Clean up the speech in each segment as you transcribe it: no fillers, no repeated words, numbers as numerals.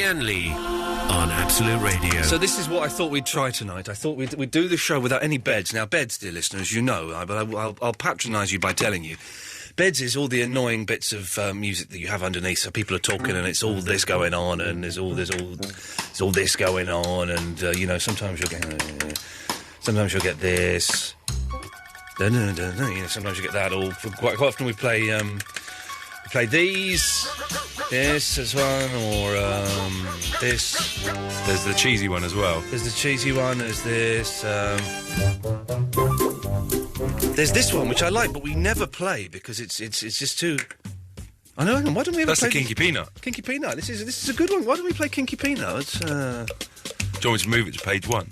Iain Lee on Absolute Radio. So this is what I thought we'd try tonight. I thought we'd do the show without any beds. Now, beds, dear listeners, you know, I'll patronise you by telling you. Beds is all the annoying bits of music that you have underneath, so people are talking and it's all this going on and there's all this going on and, you know, sometimes you'll get this. You know, sometimes you get that. Or quite often we play these, this as one, or this. There's the cheesy one as well. There's the cheesy one. There's this. There's this one which I like, but we never play because it's just too. I know. Why don't we ever That's play the Kinky Peanut. Kinky Peanut. This is a good one. Why don't we play Kinky Peanut? It's, Do you want me to move it to page 1?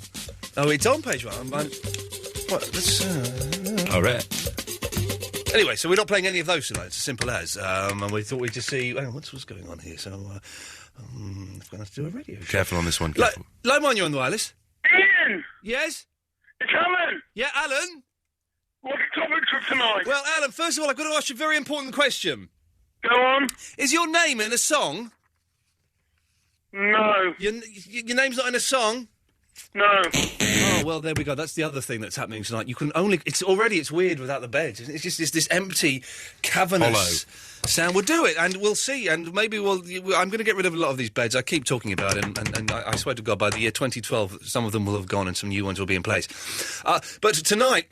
Oh, it's on page 1. What? Let's. All right. Anyway, so we're not playing any of those tonight. It's as simple as. And we thought we'd just see. Hang on, what's going on here? So, I'm going to have to do a radio show. Careful on this one. Careful. Line one, you're on the wireless. Ian! Yes. It's Alan! Yeah, Alan. What's the topic for tonight? Well, Alan, first of all, I've got to ask you a very important question. Go on. Is your name in a song? No. Your name's not in a song? No. Oh, well, there we go. That's the other thing that's happening tonight. You can only... It's weird without the bed. It's just this empty, cavernous sound. We'll do it, and we'll see, and maybe I'm going to get rid of a lot of these beds. I keep talking about it, and I swear to God, by the year 2012, some of them will have gone and some new ones will be in place. But tonight,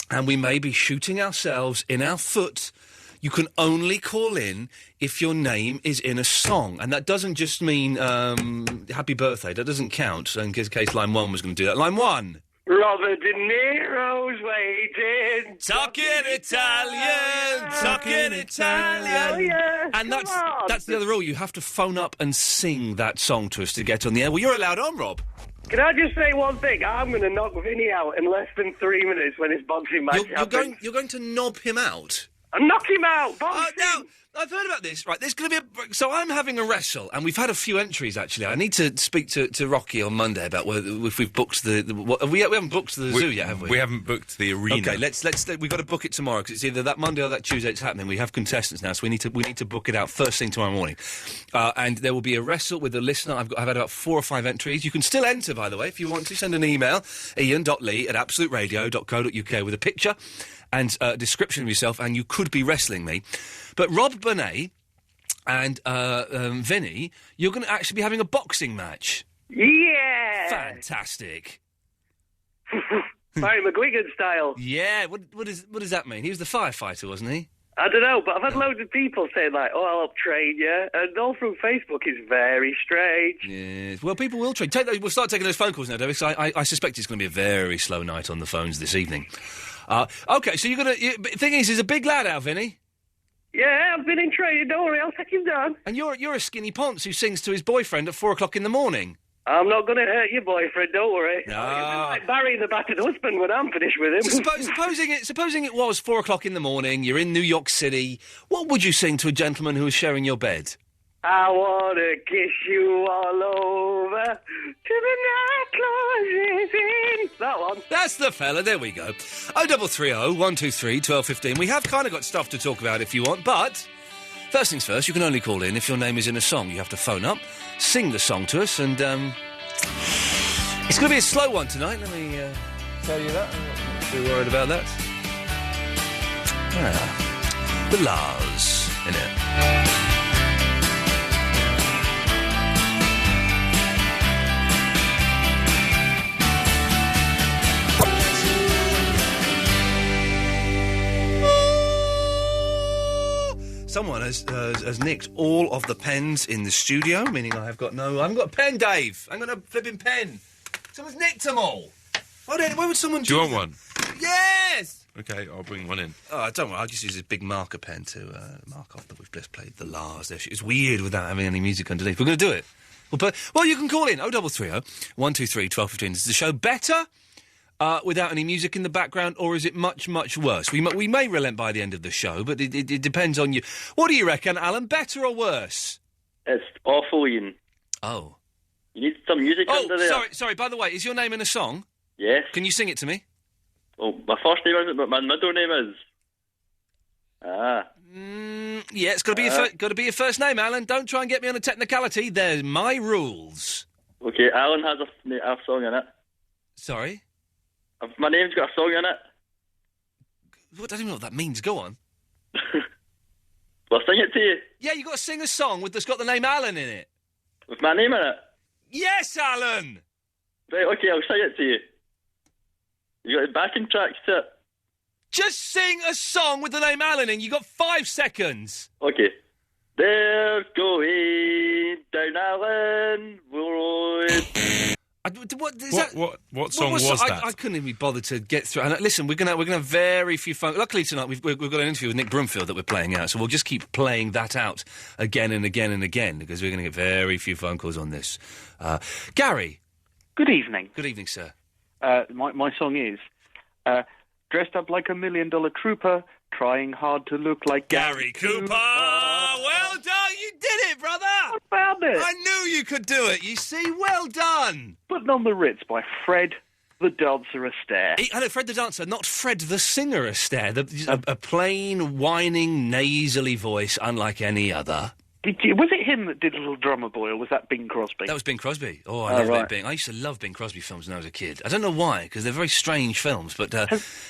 and we may be shooting ourselves in our foot, you can only call in if your name is in a song. And that doesn't just mean happy birthday. That doesn't count, in case line 1 was going to do that. Line 1. Robert De Niro's waiting. Talking Italian. Oh, yeah. And that's the other rule. You have to phone up and sing that song to us to get on the air. Well, you're allowed on, Rob. Can I just say one thing? I'm going to knock Vinny out in less than 3 minutes when his boxing match happens. You're going to knob him out? And knock him out! Boxing! Now, I've heard about this. Right, there's going to be so I'm having a wrestle, and we've had a few entries, actually. I need to speak to Rocky on Monday about if we've booked we haven't booked the zoo yet, have we? We haven't booked the arena. Okay, we've got to book it tomorrow, because it's either that Monday or that Tuesday it's happening. We have contestants now, so we need to book it out first thing tomorrow morning. And there will be a wrestle with a listener. I've had about 4 or 5 entries. You can still enter, by the way, if you want to. Send an email, ian.lee@absoluteradio.co.uk with a picture and a description of yourself, and you could be wrestling me. But Rob Bonet and Vinny, you're going to actually be having a boxing match. Yeah! Fantastic. Barry McGuigan style. Yeah, what does that mean? He was the firefighter, wasn't he? I don't know, but I've had loads of people saying, like, oh, I'll help train you. And all through Facebook is very strange. Yes. Well, people will train. We'll start taking those phone calls now, David, because I suspect it's going to be a very slow night on the phones this evening. OK, so you're going to... Thing is, he's a big lad, Al, Vinny. Yeah, I've been in training, don't worry, I'll take him down. And you're a skinny ponce who sings to his boyfriend at 4 o'clock in the morning. I'm not going to hurt your boyfriend, don't worry. No. Like Barry the battered husband when I'm finished with him. Supposing it was 4 o'clock in the morning, you're in New York City, what would you sing to a gentleman who was sharing your bed? I want to kiss you all over till the night closes in. That one. That's the fella, there we go. 0330 123 1215. We have kind of got stuff to talk about if you want, but first things first, you can only call in if your name is in a song. You have to phone up, sing the song to us, and it's going to be a slow one tonight, let me tell you that. I'm not too worried about that. The Lars, innit? Someone has nicked all of the pens in the studio, meaning I haven't got a pen, Dave. I'm got a flipping pen. Someone's nicked them all. Why would someone do you want that? one? Yes! Okay, I'll bring one in. Oh, don't worry, I'll just use this big marker pen to mark off that we've just played the Lars. It's weird without having any music underneath. We're going to do it. Well, you can call in 0330 123 1215. Is the show better without any music in the background, or is it much, much worse? We may relent by the end of the show, but it depends on you. What do you reckon, Alan? Better or worse? It's awful, Ian. Oh. You need some music under there. Sorry, by the way, is your name in a song? Yes. Can you sing it to me? Well, my first name isn't, but my middle name is. Yeah, it's got to be your first name, Alan. Don't try and get me on a technicality. They're my rules. Okay, Alan has a song in it. Sorry? My name's got a song in it. I don't even know what that means. Go on. Well, I'll sing it to you. Yeah, you got to sing a song that's got the name Alan in it. With my name in it? Yes, Alan! Right, okay, I'll sing it to you. You got the backing tracks to it? Just sing a song with the name Alan in. You got 5 seconds. Okay. They're going down Allen Road. What song was that? I couldn't even be bothered to get through. And listen, we're gonna have very few phone. Luckily tonight we've got an interview with Nick Broomfield that we're playing out, so we'll just keep playing that out again and again and again because we're going to get very few phone calls on this. Gary. Good evening. Good evening, sir. My song is dressed up like $1 million trooper, trying hard to look like Gary Cooper. Well done, you did it, brother. I found it. I knew you could do it. You see, well done. Putting on the Ritz by Fred the Dancer Astaire. Hello, Fred the Dancer, not Fred the Singer Astaire. A plain, whining, nasally voice, unlike any other. Was it him that did Little Drummer Boy, or was that Bing Crosby? That was Bing Crosby. Oh, I love Bing. I used to love Bing Crosby films when I was a kid. I don't know why, because they're very strange films, but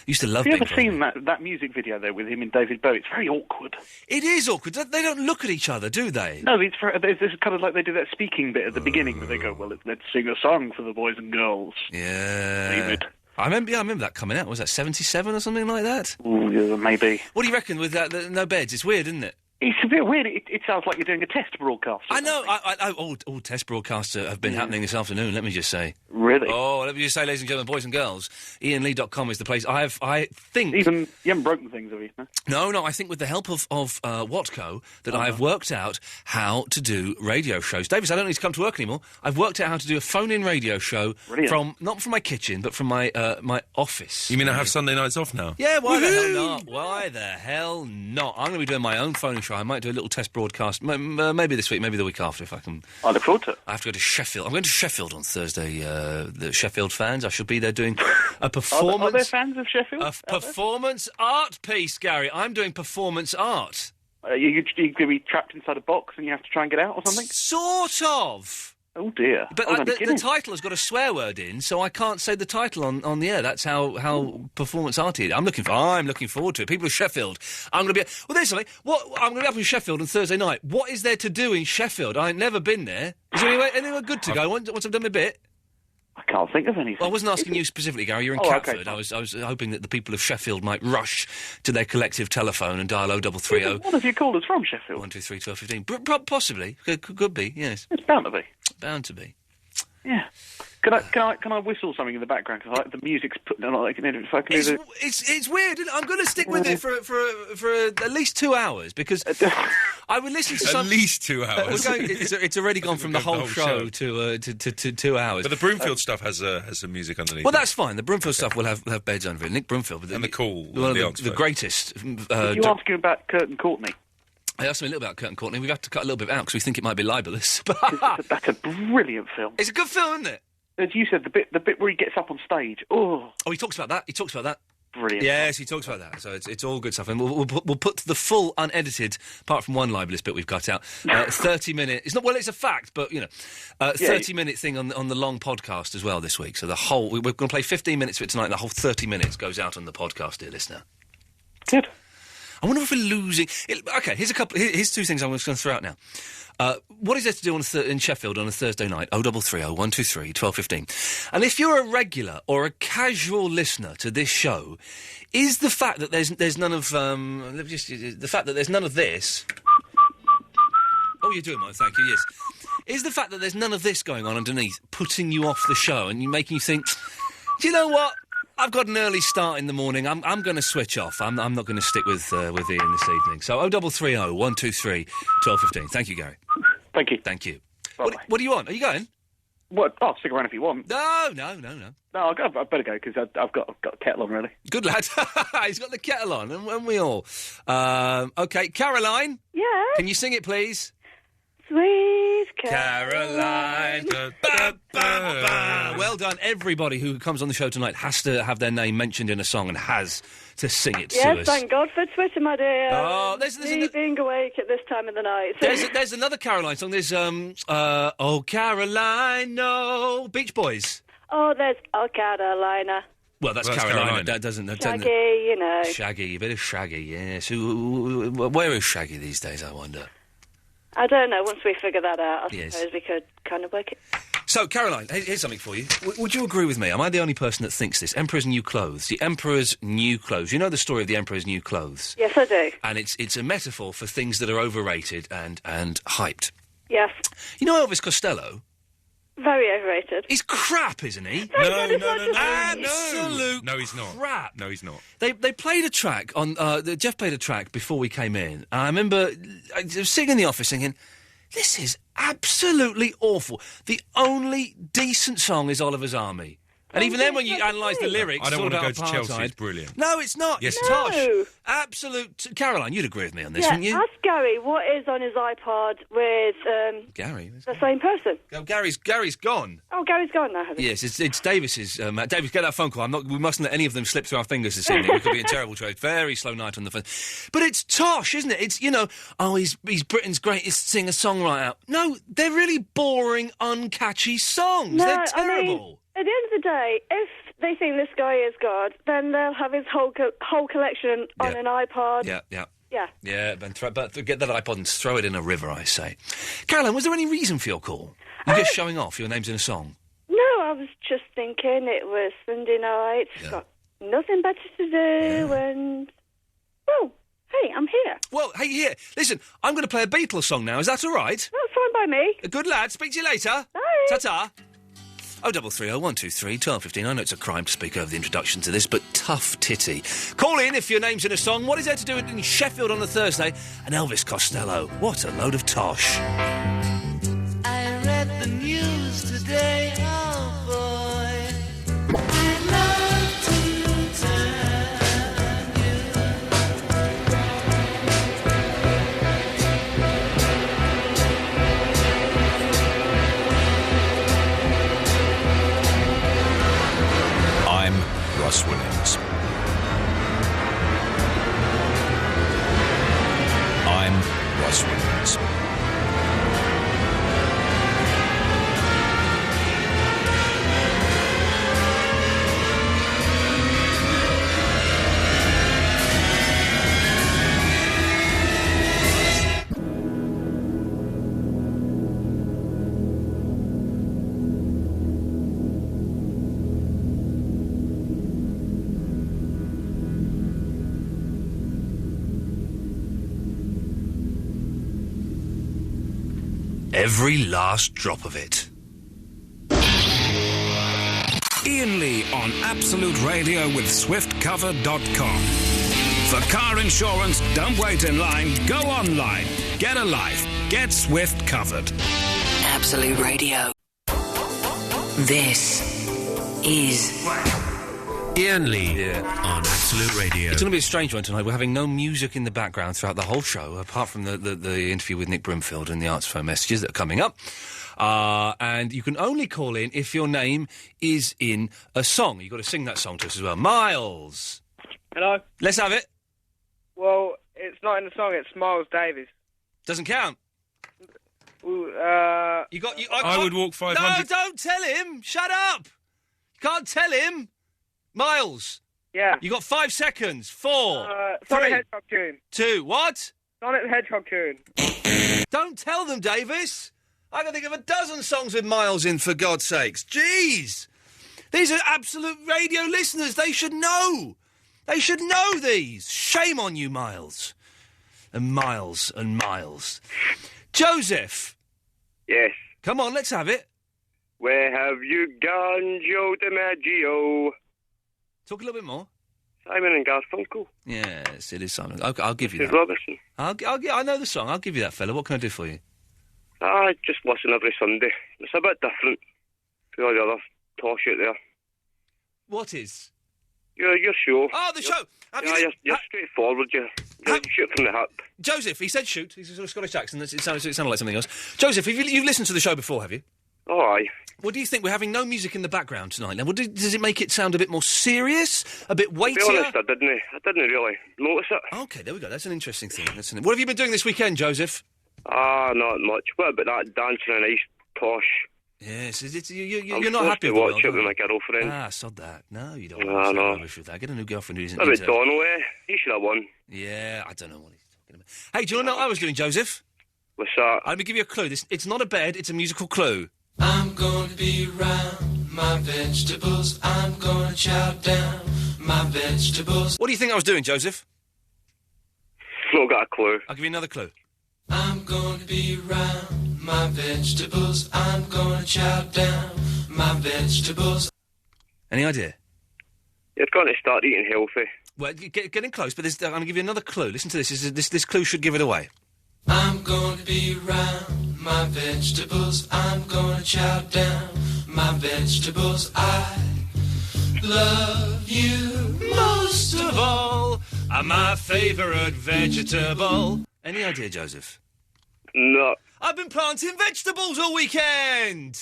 used to love Bing Crosby. Have you ever seen that music video, though, with him and David Bowie? It's very awkward. It is awkward. They don't look at each other, do they? No, it's kind of like they do that speaking bit at the beginning, where they go, well, let's sing a song for the boys and girls. Yeah. David. I remember that coming out. Was that 77 or something like that? Ooh, yeah, maybe. What do you reckon with that? No beds. It's weird, isn't it? It's a bit weird. It sounds like you're doing a test broadcast. I know. All test broadcasts have been happening this afternoon, let me just say. Really? Oh, let me just say, ladies and gentlemen, boys and girls, IanLee.com is the place. I think... You haven't broken things, have you? No, I think with the help of Watco that I have worked out how to do radio shows. Davis, I don't need to come to work anymore. I've worked out how to do a phone-in radio show not from my kitchen, but from my office. You mean I have Sunday nights off now? Yeah, why the hell not? Why the hell not? I'm going to be doing my own phone-in show. I might do a little test broadcast, maybe this week, maybe the week after, if I can. I look forward to it. I have to go to Sheffield. I'm going to Sheffield on Thursday. The Sheffield fans, I shall be there doing a performance. Are there fans of Sheffield? A performance art piece, Gary. I'm doing performance art. You're going to be trapped inside a box and you have to try and get out or something? Sort of. Oh, dear. But the title has got a swear word in, so I can't say the title on the air. That's how performance art is. I'm looking forward to it. People of Sheffield. I'm going to be... Well, there's something. I'm going to be up in Sheffield on Thursday night. What is there to do in Sheffield? I ain't never been there. Is there anywhere good to go once I've done my bit? I can't think of anything. Well, I wasn't asking you specifically, Gary. You're in Catford. Okay. I was hoping that the people of Sheffield might rush to their collective telephone and dial 0330. One of your callers from Sheffield. 123 1215. Possibly. Could be, yes. It's bound to be. Bound to be. Yeah. Can I whistle something in the background? Because the music's put. It's weird. I'm going to stick with it for at least 2 hours because I would listen to at least 2 hours. It's already gone from the whole show to 2 hours. But the Broomfield stuff has some music underneath. Well, that's fine. The Broomfield stuff will have beds under it. Nick Broomfield, and the cool, the greatest. You asking about Kurt and Courtney? I asked him a little about Kurt and Courtney. We've had to cut a little bit out because we think it might be libelous. That's a brilliant film. It's a good film, isn't it? As you said, the bit where he gets up on stage. Oh, he talks about that. Brilliant. Yes, he talks about that. So it's all good stuff. And we'll put the full unedited, apart from one libelous bit we've cut out, 30-minute... It's a fact, but, 30-minute thing on the long podcast as well this week. So we're going to play 15 minutes of it tonight, and the whole 30 minutes goes out on the podcast, dear listener. Good. I wonder if we're losing... Okay, here's two things I'm just going to throw out now. What is there to do in Sheffield on a Thursday night? 0330 123 1215. And if you're a regular or a casual listener to this show, is the fact that there's none of the fact that there's none of this? Oh, you're doing mine. Thank you. Yes. Is the fact that there's none of this going on underneath putting you off the show and making you think, do you know what? I've got an early start in the morning. I'm going to switch off. I'm not going to stick with Ian this evening. So 0330 123 1215. Thank you, Gary. Thank you. What do you want? Are you going? What? I'll stick around if you want. No. No, I better go because I've got a kettle on, really. Good lad. He's got the kettle on, and we all. Okay, Caroline. Yeah? Can you sing it, please? Sweet Caroline. Ba, ba, ba. Well done. Everybody who comes on the show tonight has to have their name mentioned in a song and has to sing it to Yes, us. thank God for Twitter, my dear. Oh, there's Me being awake at this time of the night. There's another Caroline song. There's, Oh, Caroline, no. Beach Boys. Oh, there's Oh, Carolina. Well, that's Carolina. That doesn't... Shaggy, you know. Shaggy, a bit of Shaggy, yes. Where is Shaggy these days, I wonder? I don't know. Once we figure that out, I Yes. suppose we could kind of work it. So, Caroline, here's something for you. Would you agree with me? Am I the only person that thinks this? Emperor's New Clothes. The Emperor's New Clothes. You know the story of the Emperor's New Clothes? Yes, I do. And it's a metaphor for things that are overrated and hyped. Yes. You know Elvis Costello? Very overrated. He's crap, isn't he? No. Absolute No, he's not. crap. No, he's not. They played a track on... Jeff played a track before we came in. And I remember I was sitting in the office thinking, this is absolutely awful. The only decent song is Oliver's Army. And even then, when you analyse the lyrics... I don't it's all want to go about to Chelsea. apartheid. It's brilliant. No, it's not. Yes, it's it is. tosh. Absolute... Caroline, you'd agree with me on this, Yeah, wouldn't you? ask Gary what is on his iPod with Gary? the same person. Oh, Gary's gone. Oh, Gary's gone now, has he? Yes, it's Davis's. Davis, get that phone call. We mustn't let any of them slip through our fingers this evening. We could be in terrible trade. Very slow night on the phone. But it's tosh, isn't it? It's, he's Britain's greatest singer-songwriter. No, they're really boring, uncatchy songs. No, They're terrible. At the end of the day, if they think this guy is God, then they'll have his whole collection on an iPod. Yeah. Yeah. But get that iPod and throw it in a river, I say. Caroline, was there any reason for your call? You're just showing off. Your name's in a song. No, I was just thinking it was Sunday night. Got nothing better to do and... Well, hey, I'm here. Well, hey, here. Listen, I'm going to play a Beatles song now. Is that all right? That's fine by me. A good lad. Speak to you later. Bye. Ta-ta. 0330 123 1215. I know it's a crime to speak over the introduction to this, but tough titty. Call in if your name's in a song. What is there to do in Sheffield on a Thursday? And Elvis Costello. What a load of tosh. I read the news today, oh boy. I'd love to tell you. I'm Russ Williams. I'm Russ Williams. Every last drop of it. Iain Lee on Absolute Radio with SwiftCover.com. For car insurance, don't wait in line, go online. Get a life. Get Swift Covered. Absolute Radio. This is Iain Lee on Absolute Radio. It's going to be a strange one tonight. We're having no music in the background throughout the whole show, apart from the interview with Nick Broomfield and the Arts Phone messages that are coming up. And you can only call in if your name is in a song. You've got to sing that song to us as well. Miles. Hello. Let's have it. Well, it's not in the song. It's Miles Davis. Doesn't count. I would walk 500. No, don't tell him. Shut up. You can't tell him. Miles. Yeah. You got 5 seconds. 4. Sonic the 3. Hedgehog tune. 2. What? Sonic the Hedgehog tune. Don't tell them, Davis. I can think of a dozen songs with Miles in, for God's sakes. Jeez. These are Absolute Radio listeners. They should know. They should know these. Shame on you, Miles. And Miles and Miles. Joseph. Yes. Come on, let's have it. Where have you gone, Joe DiMaggio? Talk a little bit more. Simon and Garfunkel. Yes, it is Simon. I'll give you Mrs. that. Robertson. I know the song. I'll give you that, fella. What can I do for you? I just listen every Sunday. It's a bit different to all the other tosh out there. What is? Your show. Oh, the show. You're straightforward, Shoot from the hip. Joseph, he said shoot. He's a sort of Scottish accent. It sounded like something else. Joseph, you've listened to the show before, have you? Oh, aye. What do you think? We're having no music in the background tonight. Now, does it make it sound a bit more serious? A bit weightier? To be honest, I didn't really notice it. Okay, there we go. That's an interesting thing. What have you been doing this weekend, Joseph? Not much. What about that dancing and ice posh? Yes, you're not happy with to watch it with my girlfriend. Ah, sod that. No, you don't No, want to no. rubbish with that. Get a new girlfriend who isn't What about into... Donald, He should have won. Yeah, I don't know what he's talking about. Hey, do you know what I was doing, Joseph? What's that? Let me give you a clue. It's not a bed, it's a musical clue. I'm going to be round my vegetables. I'm going to chow down my vegetables. What do you think I was doing, Joseph? Not got a clue. I'll give you another clue. I'm going to be round my vegetables. I'm going to chow down my vegetables. Any idea? You've got to start eating healthy. Well, getting close, but I'm going to give you another clue. Listen to this. This clue should give it away. I'm going to be round my vegetables. I'm going to chow down my vegetables. I love you most of all. My favourite vegetable. Any idea, Joseph? No. I've been planting vegetables all weekend.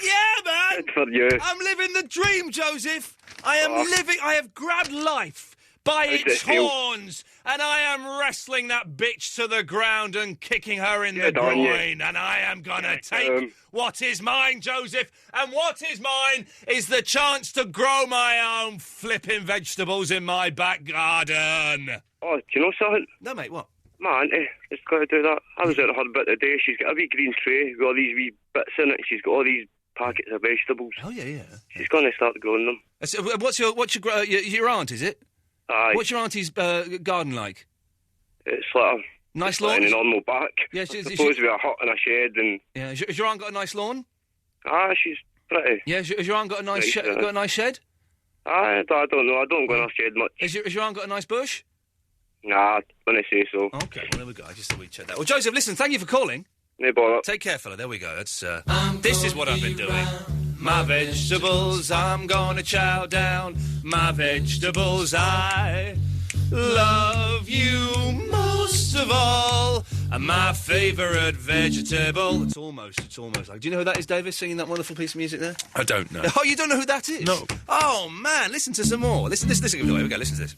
Yeah, man. Good for you. I'm living the dream, Joseph. I have grabbed life by How's its it feel? horns, and I am wrestling that bitch to the ground and kicking her in the Good on you. groin, and I am gonna take what is mine, Joseph, and what is mine is the chance to grow my own flipping vegetables in my back garden. Oh, do you know something? No, mate, what? My auntie has got to do that. I was out of her bit today. She's got a wee green tray with all these wee bits in it. She's got all these packets of vegetables. Oh, yeah. She's going to start growing them. What's your aunt, is it? Aye. What's your auntie's garden like? It's like a Nice lawn? an normal back. Yeah, It's supposed to be a hut and a shed and... Yeah, has your aunt got a nice lawn? Ah, she's pretty. Yeah, has your aunt got a nice Nice, got a nice shed? I don't know. I don't go in her shed much. Has your aunt got a nice bush? Nah, when I say so. Okay, well, there we go. I just thought we'd check that. Well, Joseph, listen, thank you for calling. No bother. Take care, fella. There we go. That's, this is what I've been doing. My vegetables, I'm gonna chow down. My vegetables, I love you most of all. And my favourite vegetable. It's almost like. Do you know who that is, Davis, singing that wonderful piece of music there? I don't know. Oh, you don't know who that is? No. Oh, man, listen to some more. Listen. Here we go. Listen to this.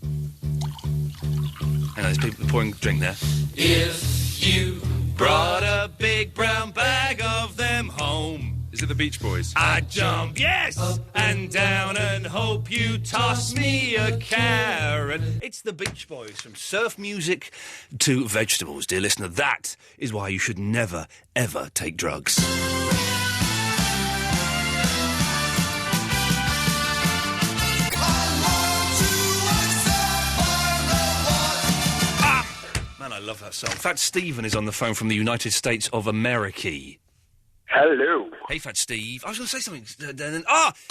Hang on, there's people pouring drink there. If you Brought a big brown bag of them home. Is it the Beach Boys? I jump, yes, and down and hope you toss me a carrot. It's the Beach Boys, from surf music to vegetables, dear listener. That is why you should never, ever take drugs. Man, I love that song. Fat Stephen is on the phone from the United States of America. Hello. Hey, Fat Steve. I was going to say something.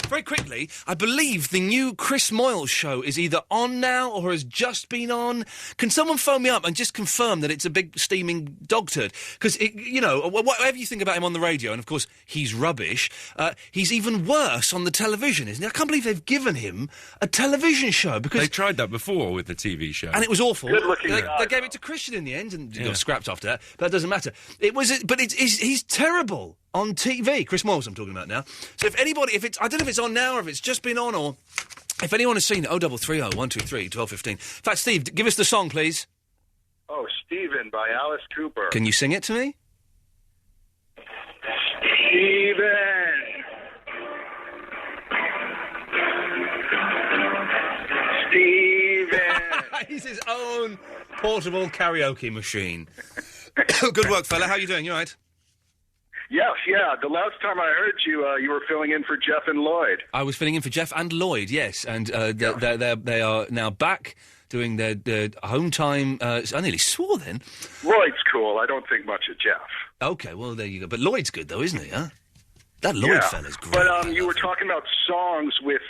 Very quickly, I believe the new Chris Moyles show is either on now or has just been on. Can someone phone me up and just confirm that it's a big steaming dog turd? Because, whatever you think about him on the radio, and of course he's rubbish, he's even worse on the television, isn't he? I can't believe they've given him a television show because... They tried that before with the TV show. And it was awful. Good-looking They guy, gave it to Christian in the end and got scrapped after that. But that doesn't matter. He's terrible on TV. Chris Moyles I'm talking about now. So if anybody, I don't know if it's on now or if it's just been on or if anyone has seen it, 0330 123 1215. Fat Steve, give us the song, please. Oh, Stephen by Alice Cooper. Can you sing it to me? Stephen. Stephen. He's his own portable karaoke machine. Good work, fella. How you doing? You all right? Yes, yeah. The last time I heard you, you were filling in for Jeff and Lloyd. I was filling in for Jeff and Lloyd, yes. And they are now back doing their home time. I nearly swore then. Lloyd's cool. I don't think much of Jeff. Okay, well, there you go. But Lloyd's good, though, isn't he, huh? That Lloyd fella's great. But you were talking about songs with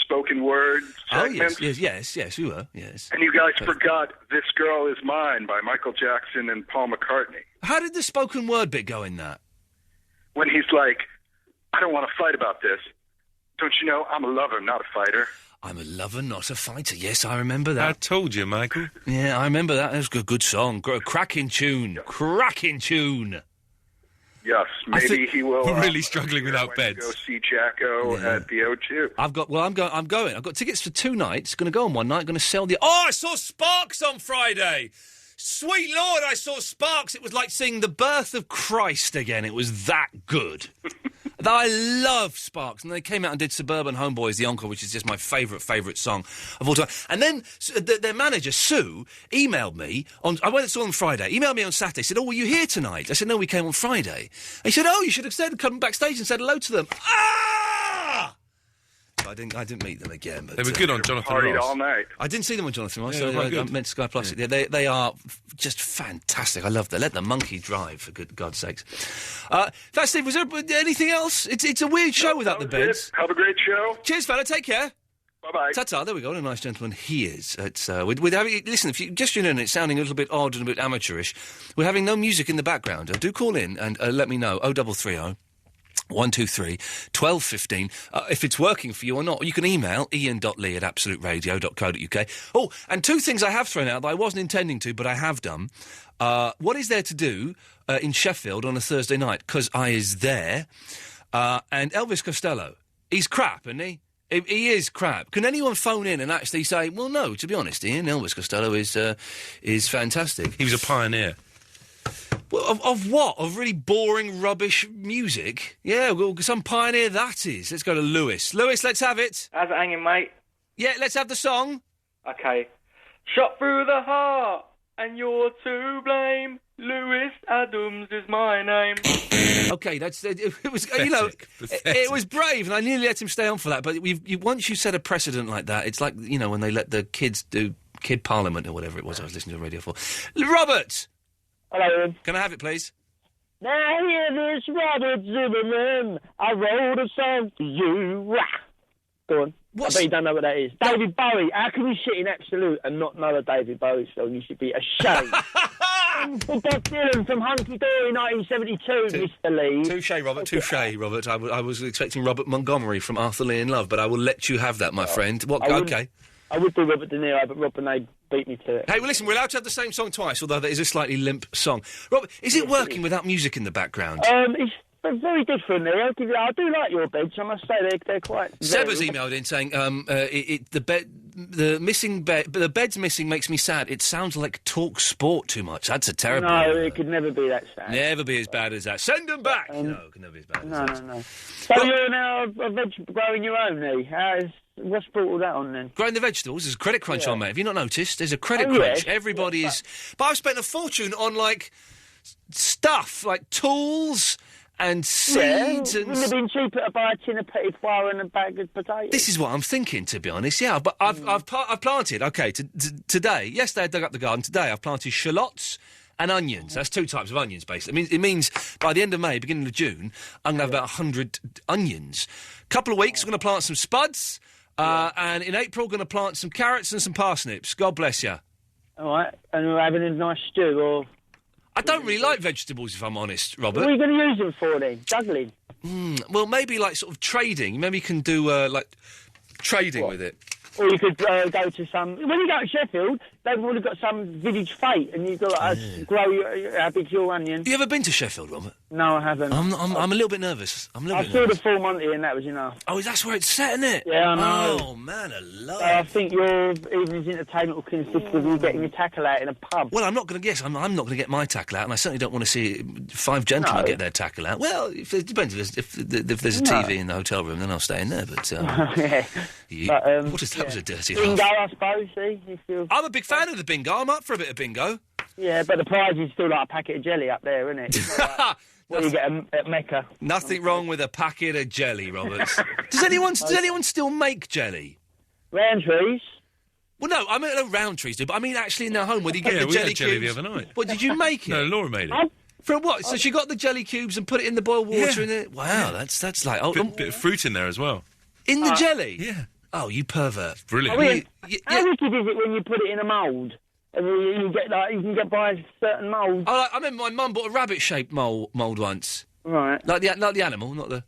spoken word segments. Oh, yes, we were, yes. And you guys forgot This Girl Is Mine by Michael Jackson and Paul McCartney. How did the spoken word bit go in that? When he's like, I don't want to fight about this. Don't you know I'm a lover, not a fighter? I'm a lover, not a fighter. Yes, I remember that. I told you, Michael. Yeah, I remember that. It was a good song. Cracking tune. Cracking tune. Yes, maybe he will. We're really struggling without beds. Go see Jacko at the O2. I'm going. I've got tickets for 2 nights. Going to go on one night. Going to sell the... Oh, I saw Sparks on Friday. Sweet Lord, I saw Sparks. It was like seeing the birth of Christ again. It was that good. I love Sparks. And they came out and did Suburban Homeboys, the encore, which is just my favourite song of all time. And then their manager, Sue, emailed me on... I went and saw them Friday. Emailed me on Saturday. Said, were you here tonight? I said, no, we came on Friday. And he said, you should have come backstage and said hello to them. Ah! I didn't meet them again. But, they were good on Jonathan partied Ross. all night. I didn't see them on Jonathan Ross. Yeah, So I meant Sky Plus. Yeah. They are just fantastic. I love that. Let the monkey drive, for God's sakes. That's Steve. Was there anything else? It's a weird show without the beds. Have a great show. Cheers, fella. Take care. Bye-bye. Ta-ta. There we go. What a nice gentleman he is. We're having, listen, if you just tune in, it's sounding a little bit odd and a bit amateurish. We're having no music in the background. Do call in and let me know. 0330 123 1215 if it's working for you or not. Or you can email ian.lee@absoluteradio.co.uk. Oh, and 2 things I have thrown out that I wasn't intending to, but I have done. What is there to do in Sheffield on a Thursday night? Because I is there. And Elvis Costello. He's crap, isn't he? He is crap. Can anyone phone in and actually say, well, no, to be honest, Ian, Elvis Costello is fantastic. He was a pioneer. Well, of what? Of really boring, rubbish music? Yeah, well, some pioneer that is. Let's go to Lewis. Lewis, let's have it. How's it hanging, mate? Yeah, let's have the song. Okay. Shot through the heart, and you're to blame. Lewis Adams is my name. Okay, it was pathetic. It was brave, and I nearly let him stay on for that. But once you set a precedent like that, it's like when they let the kids do Kid Parliament or whatever it was I was listening to the radio for. Robert. Hello. Can I have it, please? Now hear this, Robert Zimmerman. I wrote a song for you. Go on. I bet you don't know what that is. David Bowie. How can you sit in Absolute and not know a David Bowie song? You should be ashamed. For Bob Dylan from Hunky Dory 1972, Mr. Lee. Touche, Robert. Touche, Robert. I was expecting Robert Montgomery from Arthur Lee in Love, but I will let you have that, my friend. Okay. I would do Robert De Niro, but Rob and they beat me to it. Hey, well, listen, we're allowed to have the same song twice, although that is a slightly limp song. Robert, is it working without music in the background? It's very different there. I do like your beds, I must say. They're quite... Seba's emailed in saying the bed's missing makes me sad. It sounds like Talk Sport too much. That's a terrible... No, it could never be that sad. Never be as bad as that. Send them back! No, it can never be as bad as that. No. So you're now a growing your own, Lee. What's brought all that on, then? Growing the vegetables. There's a credit crunch on, mate. Have you not noticed? There's a credit crunch. Yeah. Everybody is... But I've spent a fortune on, stuff, like tools and seeds and... Wouldn't it have been cheaper to buy a tin of petit pois and a bag of potatoes? This is what I'm thinking, to be honest, yeah. But I've planted, today, yesterday I dug up the garden, today I've planted shallots and onions. That's 2 types of onions, basically. It means by the end of May, beginning of June, I'm going to have about 100 onions. Couple of weeks, I'm going to plant some spuds... and in April, going to plant some carrots and some parsnips. God bless you. All right, and we're having a nice stew, or... I don't really like vegetables, if I'm honest, Robert. What are you going to use them for, then? Juggling? Well, maybe, sort of trading. Maybe you can do, trading with it. Or you could go to some... When you go to Sheffield, they've already got some village fete, and you've got to grow how big's your onion. You ever been to Sheffield, Robert? No, I haven't. I'm a little bit nervous. I saw the full Monty, and that was enough. Oh, that's where it's set, isn't it? Yeah, I know. Oh, man alive. I think your evening's entertainment will consist of you getting your tackle out in a pub. Well, I'm not going to guess. I'm not going to get my tackle out, and I certainly don't want to see 5 gentlemen get their tackle out. Well, it depends. If there's a TV in the hotel room, then I'll stay in there, but... what is that? Was a dirty bingo, I suppose, see? I'm a big fan of the bingo. I'm up for a bit of bingo. Yeah, but the prize is still like a packet of jelly up there, isn't it? What you get at Mecca. Nothing wrong with a packet of jelly, Roberts. Does anyone still make jelly? Roundtrees? Well, no, I mean Roundtrees do, but I mean actually in their home where you get the jelly cubes. We had jelly the other night. What, did you make it? No, Laura made it. From what? So she got the jelly cubes and put it in the boiled water in it? Wow, that's like... Bit of fruit in there as well. In the jelly? Yeah. Oh, you pervert. Brilliant. How wicked is it when you put it in a mould? And you can get by a certain mould. I remember my mum bought a rabbit-shaped mould once. Right. Like the animal, not the...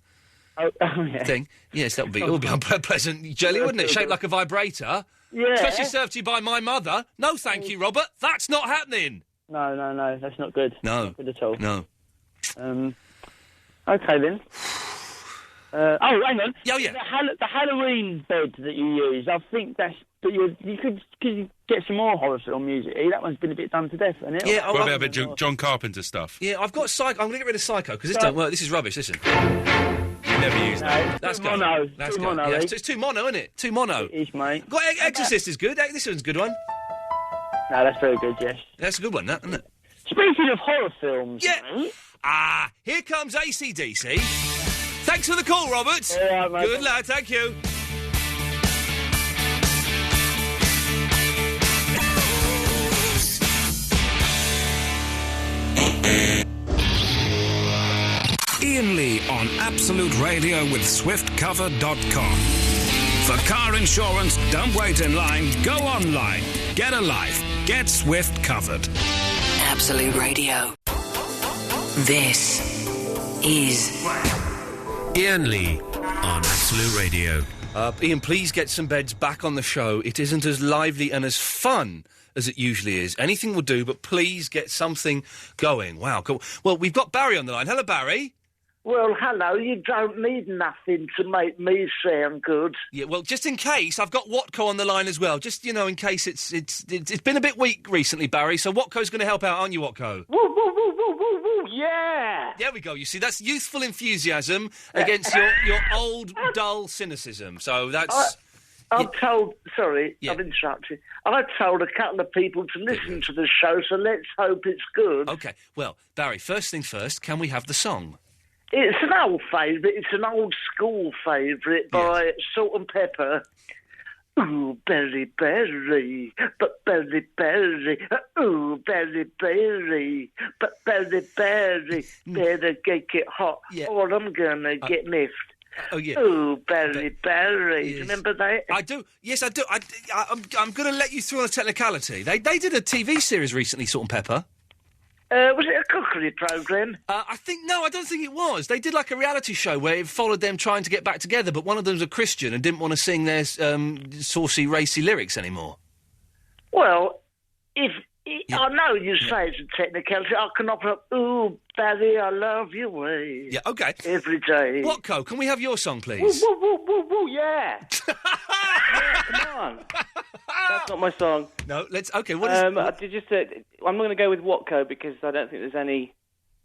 thing. Yes, that would be. It would be unpleasant jelly, wouldn't it? Shaped like a vibrator. Yeah. Especially served to you by my mother. No, thank you, Robert. That's not happening. No, that's not good. No. Not good at all. No. Okay then. Hang on. Oh, yeah. The Halloween bed that you use, I think that's... But you could get some more horror film music. That one's been a bit done to death, hasn't it? Yeah, What about a bit John Carpenter stuff? Yeah, I've got Psycho. I'm going to get rid of Psycho because this don't work. This is rubbish. Listen. Never use that. That's mono. That's too good. mono. Yeah, it's too mono, isn't it? Too mono. It is, mate. Got Exorcist is good. This one's a good one. No, that's very good, yes. That's a good one, isn't it? Speaking of horror films, mate, here comes AC/DC. Thanks for the call, Robert. Yeah, mate. Good lad, thank you. Iain Lee on Absolute Radio with SwiftCover.com. For car insurance, don't wait in line, go online. Get a life. Get Swift Covered. Absolute Radio. This is Iain Lee on Absolute Radio. Iain, please get some beds back on the show. It isn't as lively and as fun as it usually is. Anything will do, but please get something going. Wow, cool. Well, we've got Barry on the line. Hello, Barry. Well, hello. You don't need nothing to make me sound good. Yeah, well, just in case, I've got Watco on the line as well. Just, in case it's been a bit weak recently, Barry, so Watco's going to help out, aren't you, Watco? Woo, woo, woo, woo, woo, woo, yeah! There we go. You see, that's youthful enthusiasm against your old, dull cynicism. So that's... I've told... Sorry, I've interrupted. I've told a couple of people to listen to the show, so let's hope it's good. OK. Well, Barry, first thing first, can we have the song? It's an old favourite. It's an old school favourite by Salt and Pepper. Ooh, berry, berry, but berry, berry. Ooh, berry, berry, but berry, berry. Better get hot, or I'm gonna get miffed. Oh, yeah. Ooh, berry, berry. Do you remember that? I do. Yes, I do. I'm going to let you through on a technicality. They did a TV series recently, Salt and Pepper. Was it a cookery programme? I don't think it was. They did like a reality show where it followed them trying to get back together, but one of them's a Christian and didn't want to sing their saucy, racy lyrics anymore. Well, I know you say it's a technicality. I can offer up, ooh, Barry, I love your way. Yeah, OK. Every day. Watco, can we have your song, please? Woo, woo, woo, woo, woo, yeah. Yeah, come on. That's not my song. No, let's... OK, what is... I'm going to go with Watco because I don't think there's any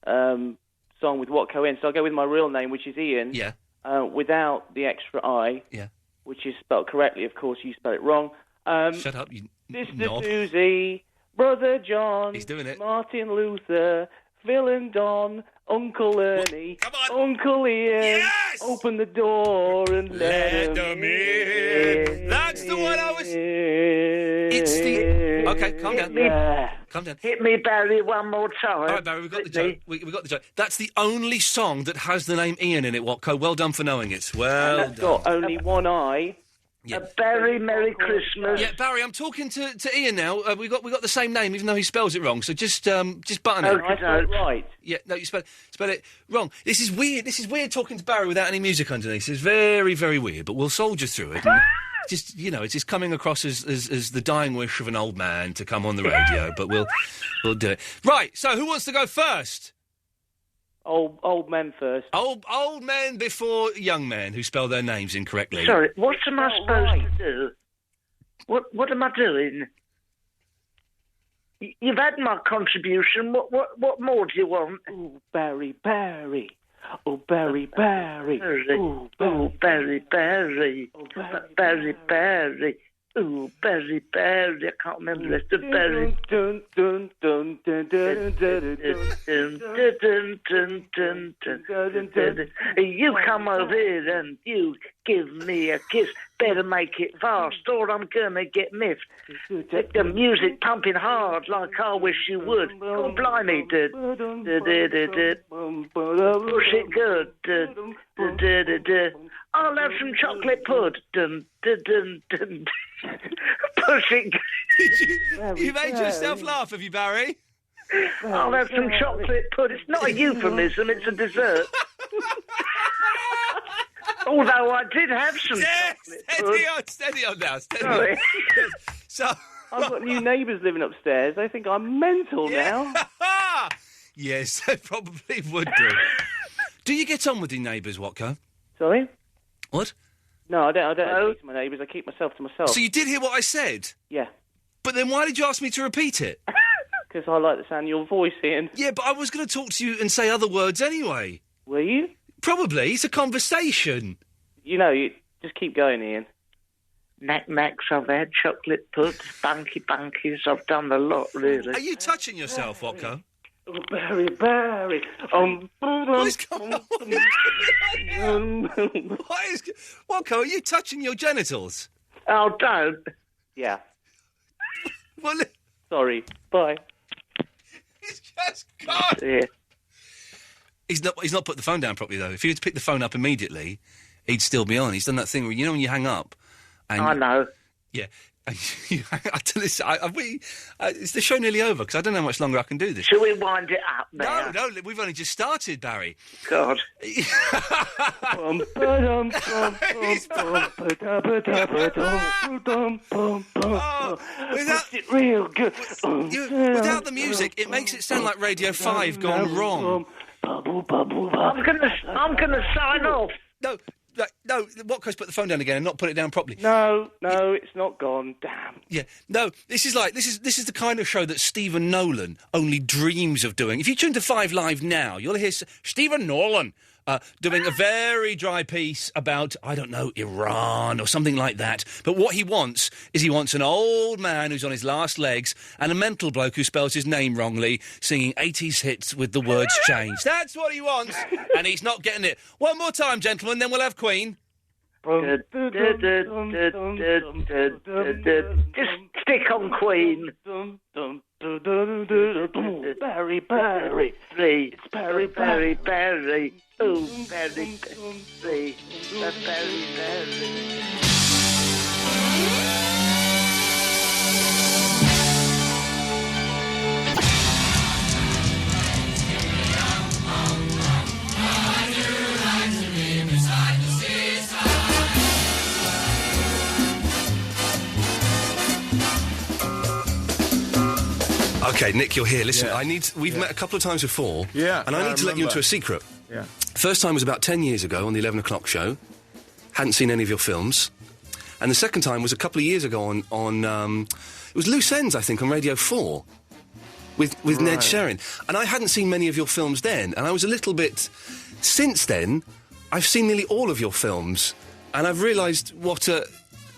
song with Watco in, so I'll go with my real name, which is Iain. Yeah. Without the extra I. Yeah. Which is spelled correctly. Of course, you spell it wrong. Shut up, you Sister knob. Susie, Brother John, He's doing it. Martin Luther, Phil and Don, Uncle Ernie, Uncle Ian. Yes! Open the door and let them in. That's the one I was... It's the... OK, calm down. Calm down. Hit me, Barry, one more time. All right, Barry, we've got the joke. We've got the joke. That's the only song that has the name Iain in it, Watco. Well done for knowing it. Well done. It's got only one eye. Yeah. Barry, Merry Christmas. Yeah, Barry, I'm talking to Iain now. We got the same name, even though he spells it wrong. So just button it. I spelled it right. Yeah, no, you spell it wrong. This is weird. This is weird talking to Barry without any music underneath. It's very, very weird. But we'll soldier through it. And just it's just coming across as the dying wish of an old man to come on the radio. But we'll do it. Right. So who wants to go first? Old men first. Old men before young men who spell their names incorrectly. Sorry, what am I supposed to do? What am I doing? You've had my contribution. What more do you want? Ooh, Barry, Barry. Oh, Barry, Barry. Ooh, Barry, Barry. Barry, Barry. Ooh, Barry, Barry. I can't remember the rest of Barry. Dun, dun, dun, dun, dun, dun, dun. You come over here and you give me a kiss. Better make it fast or I'm gonna get miffed. The music pumping hard like I wish you would. Oh, blimey, push it good. I'll have some chocolate pud. Push it good. You made yourself laugh, have you, Barry? I'll have some chocolate pud. It's not a euphemism, it's a dessert. Although I did have some chocolate. Steady on now. Sorry. So I've got new neighbours living upstairs. They think I'm mental now. Yes, they probably would do. Do you get on with your neighbours, Watko? Sorry? What? No, I don't speak to my neighbours. I keep myself to myself. So you did hear what I said? Yeah. But then why did you ask me to repeat it? Because I like the sound of your voice, Ian. Yeah, but I was going to talk to you and say other words anyway. Were you? Probably. It's a conversation. You know, you just keep going, Ian. Knack-knacks, I've had chocolate puds, bankies, I've done a lot, really. Are you touching yourself, Watko? Oh, Barry. What is going on? Watko, are you touching your genitals? Oh, don't. Yeah. Well, sorry. Bye. He's just gone. Yeah. He's not put the phone down properly, though. If he had picked the phone up immediately, he'd still be on. He's done that thing where, you know, when you hang up... And I know. Yeah. I tell this, is the show nearly over? Because I don't know how much longer I can do this. Shall we wind it up now? No, we've only just started, Barry. God. It's real good. Without the music, it makes it sound like Radio 5 gone wrong. I'm gonna sign off. No, Watko's put the phone down again and not put it down properly. No, it's not gone. Damn. Yeah, no, this is the kind of show that Stephen Nolan only dreams of doing. If you tune to 5 Live now, you'll hear Stephen Nolan doing a very dry piece about, I don't know, Iran or something like that. But what he wants is an old man who's on his last legs and a mental bloke who spells his name wrongly, singing 80s hits with the words changed. That's what he wants, and he's not getting it. One more time, gentlemen, then we'll have Queen. Just stick on Queen. Barry. It's Barry. Oh, Barry. Okay, Nick, you're here. Listen, we've met a couple of times before. Yeah. And I need to let you into a secret. Yeah. First time was about 10 years ago on the 11 o'clock show. Hadn't seen any of your films. And the second time was a couple of years ago on it was Loose Ends, I think, on Radio 4 with Ned Sherrin. And I hadn't seen many of your films then, and I was a little bit... Since then, I've seen nearly all of your films, and I've realised what a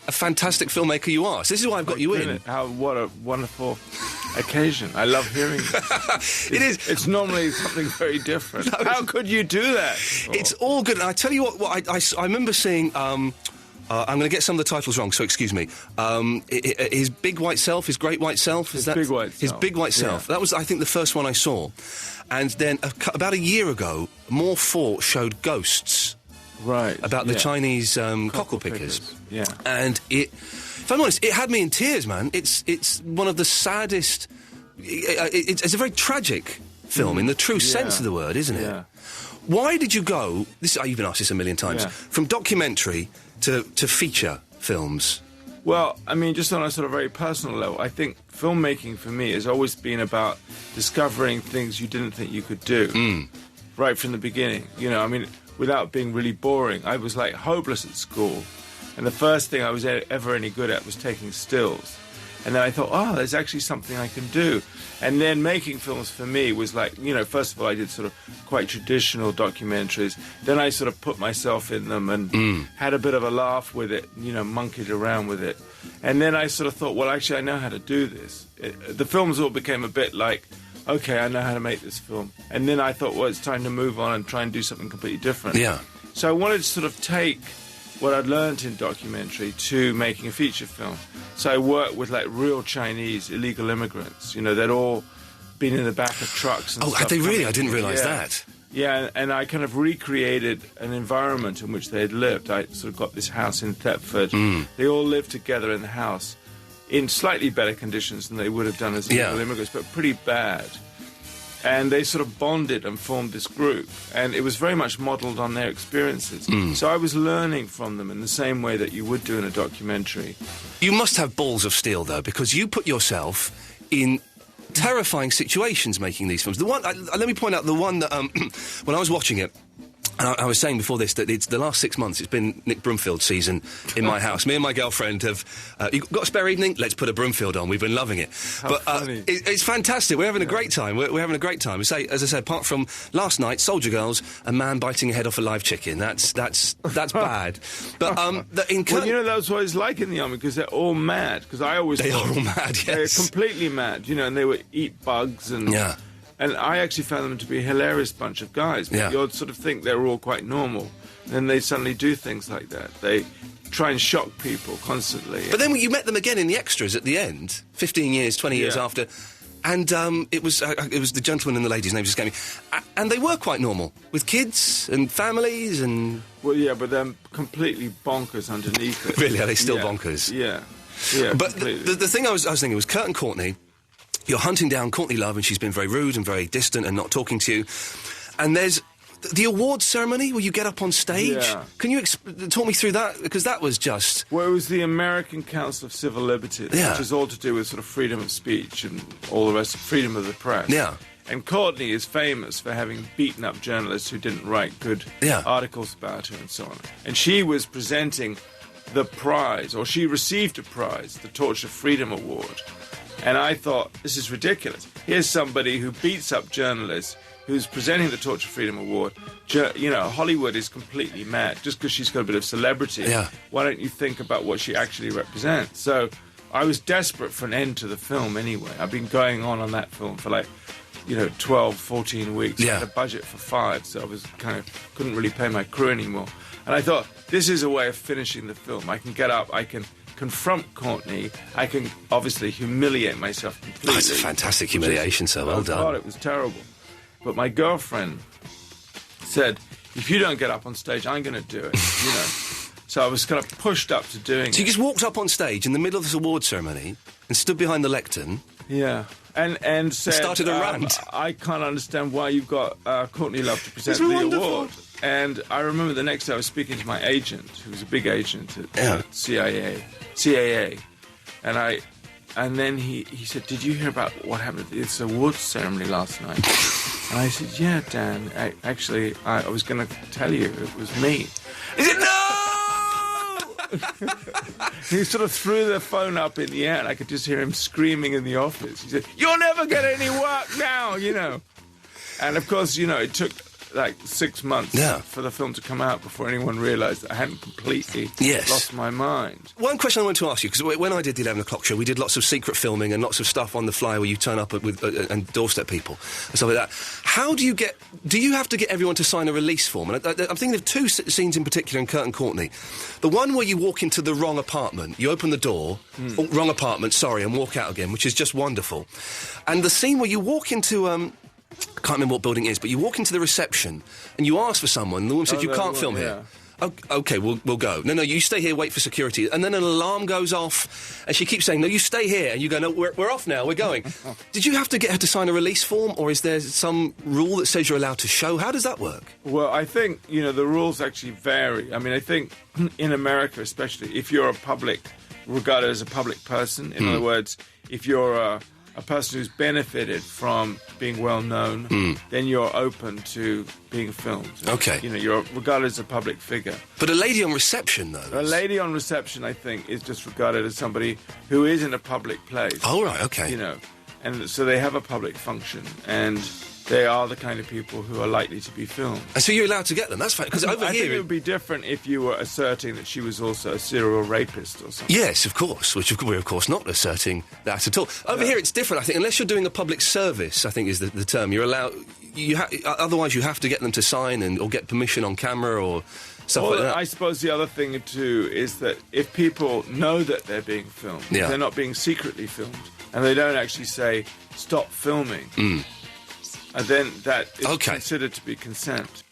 fantastic filmmaker you are. So this is why I've got you in. What a wonderful occasion. I love hearing this. It is. It's normally something very different. How could you do that? It's all good. And I tell you what I remember seeing... I'm going to get some of the titles wrong, so excuse me. His Big White Self, His Great White Self, His Big White Self. His Big White Self. Yeah. That was, I think, the first one I saw. And then about a year ago, More 4 showed Ghosts. Right. About the Chinese cockle pickers. Yeah. And if I'm honest, it had me in tears, man. It's one of the saddest... It's a very tragic film in the true sense of the word, isn't it? Yeah. Why did you go... You've been asked this a million times. Yeah. From documentary to feature films? Well, I mean, just on a sort of very personal level, I think filmmaking for me has always been about discovering things you didn't think you could do. Right from the beginning. You know, I mean, without being really boring, I was like hopeless at school. And the first thing I was ever any good at was taking stills. And then I thought, oh, there's actually something I can do. And then making films for me was like, you know, first of all, I did sort of quite traditional documentaries. Then I sort of put myself in them and had a bit of a laugh with it, you know, monkeyed around with it. And then I sort of thought, well, actually, I know how to do this. The films all became a bit like, okay, I know how to make this film. And then I thought, well, it's time to move on and try and do something completely different. Yeah. So I wanted to sort of take what I'd learned in documentary to making a feature film. So I worked with like real Chinese illegal immigrants. You know, they'd all been in the back of trucks and stuff. Oh, had they really? I didn't realise that. Yeah, and I kind of recreated an environment in which they had lived. I sort of got this house in Thetford. They all lived together in the house in slightly better conditions than they would have done as illegal immigrants, but pretty bad. And they sort of bonded and formed this group. And it was very much modelled on their experiences. So I was learning from them in the same way that you would do in a documentary. You must have balls of steel, though, because you put yourself in terrifying situations making these films. The one, let me point out the one that, when I was watching it, and I was saying before this that it's the last 6 months, it's been Nick Broomfield season in my house. Me and my girlfriend have... you got a spare evening? Let's put a Broomfield on. We've been loving it. How funny. It's fantastic. We're having a great time. We're having a great time. As I said, apart from last night, Soldier Girls, a man biting a head off a live chicken. That's bad. But well, you know, that's what it's like in the army, because they're all mad. Because I always They thought are all mad, yes. They're completely mad, you know, and they would eat bugs and... Yeah. And I actually found them to be a hilarious bunch of guys. But you'd sort of think they're all quite normal. And then they suddenly do things like that. They try and shock people constantly. But then you met them again in the extras at the end, 15 years, 20 years after. And it was the gentleman and the lady's name just came me. And they were quite normal, with kids and families and... Well, yeah, but they're completely bonkers underneath it. Really? Are they still bonkers? Yeah. But the thing I was thinking was Kurt and Courtney... You're hunting down Courtney Love, and she's been very rude and very distant and not talking to you. And there's the awards ceremony where you get up on stage. Yeah. Can you talk me through that? Because that was just... Well, it was the American Council of Civil Liberties, which is all to do with sort of freedom of speech and all the rest of freedom of the press. Yeah. And Courtney is famous for having beaten up journalists who didn't write good articles about her and so on. And she was presenting the prize, or she received a prize, the Torch of Freedom Award. And I thought, this is ridiculous. Here's somebody who beats up journalists, who's presenting the Torch of Freedom Award. You know, Hollywood is completely mad just because she's got a bit of celebrity. Yeah. Why don't you think about what she actually represents? So I was desperate for an end to the film anyway. I've been going on that film for 12, 14 weeks. I had a budget for 5, so I was couldn't really pay my crew anymore. And I thought, this is a way of finishing the film. I can get up, I can confront Courtney, I can obviously humiliate myself completely. Oh, it's a fantastic humiliation, so well done. God, it was terrible. But my girlfriend said, if you don't get up on stage, I'm going to do it, you know. So I was kind of pushed up to doing it. So you just walked up on stage in the middle of this award ceremony and stood behind the lectern. Yeah. And said, started a rant. I can't understand why you've got Courtney Love to present It's the wonderful. award. And I remember the next day I was speaking to my agent, who was a big agent at CAA, and then he said, "Did you hear about what happened at this awards ceremony last night?" And I said, "Yeah, Dan. I was going to tell you it was me." He said, "No!" He sort of threw the phone up in the air, and I could just hear him screaming in the office. He said, "You'll never get any work now," you know. And of course, you know, it took 6 months for the film to come out before anyone realised that I hadn't completely lost my mind. One question I wanted to ask you, because when I did the 11 o'clock show, we did lots of secret filming and lots of stuff on the fly where you turn up with and doorstep people and stuff like that. How do you have to get everyone to sign a release form? And I'm thinking of 2 scenes in particular in Kurt and Courtney. The one where you walk into the wrong apartment, you open the door, wrong apartment, sorry, and walk out again, which is just wonderful. And the scene where you walk into... I can't remember what building it is, but you walk into the reception and you ask for someone, and the woman says, you can't film here. OK, we'll go. No, you stay here, wait for security. And then an alarm goes off, and she keeps saying, no, you stay here. And you go, no, we're off now, we're going. Did you have to get her to sign a release form, or is there some rule that says you're allowed to show? How does that work? Well, I think, you know, the rules actually vary. I mean, I think in America especially, if you're regarded as a public person, in other words, if you're a person who's benefited from being well known, then you're open to being filmed. Okay. You know, you're regarded as a public figure. But a lady on reception, though? A lady on reception, I think, is just regarded as somebody who is in a public place. Oh, right, okay. You know, and so they have a public function, and they are the kind of people who are likely to be filmed. And so you're allowed to get them? That's fine, because over I here... think it would be different if you were asserting that she was also a serial rapist or something. Yes, of course, which we're, of course, not asserting that at all. Over here, it's different, I think. Unless you're doing a public service, I think is the term, you're allowed... otherwise, you have to get them to sign or get permission on camera or stuff like that. I suppose the other thing, too, is that if people know that they're being filmed, they're not being secretly filmed, and they don't actually say, stop filming... And then that is considered to be consent.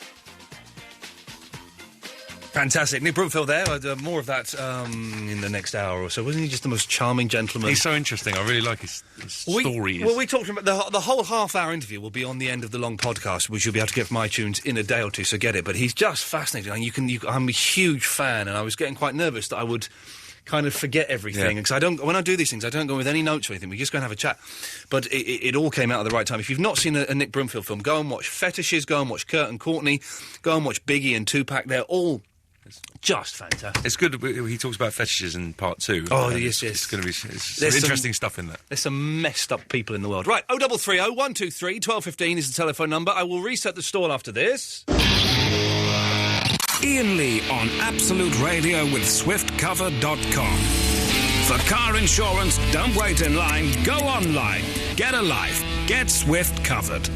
Fantastic. Nick Broomfield there. More of that in the next hour or so. Wasn't he just the most charming gentleman? He's so interesting. I really like his stories. Well, we talked about the whole half-hour interview will be on the end of the long podcast, which you'll be able to get from iTunes in a day or two, so get it. But he's just fascinating. And I'm a huge fan, and I was getting quite nervous that I would kind of forget everything. Because when I do these things, I don't go with any notes or anything. We just go and have a chat. But it all came out at the right time. If you've not seen a Nick Broomfield film, go and watch Fetishes, go and watch Kurt and Courtney, go and watch Biggie and Tupac. They're all just fantastic. It's good. He talks about fetishes in part 2. Oh, yes. It's going to be some interesting stuff in there. There's some messed up people in the world. Right, 0330 123 1215 is the telephone number. I will reset the stall after this. Iain Lee on Absolute Radio with SwiftCover.com. For car insurance, don't wait in line, go online. Get a life. Get Swift covered.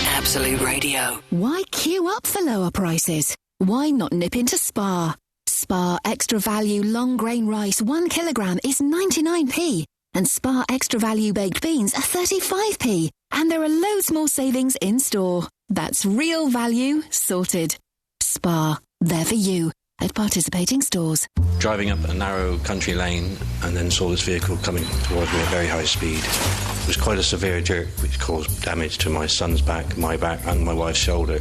Absolute Radio. Why queue up for lower prices? Why not nip into Spar? Spar Extra Value Long Grain Rice 1 kilogram is 99p. And Spar Extra Value Baked Beans are 35p. And there are loads more savings in store. That's real value sorted. Spar. There for you. At participating stores. Driving up a narrow country lane and then saw this vehicle coming towards me at very high speed. It was quite a severe jerk which caused damage to my son's back, my back and my wife's shoulder.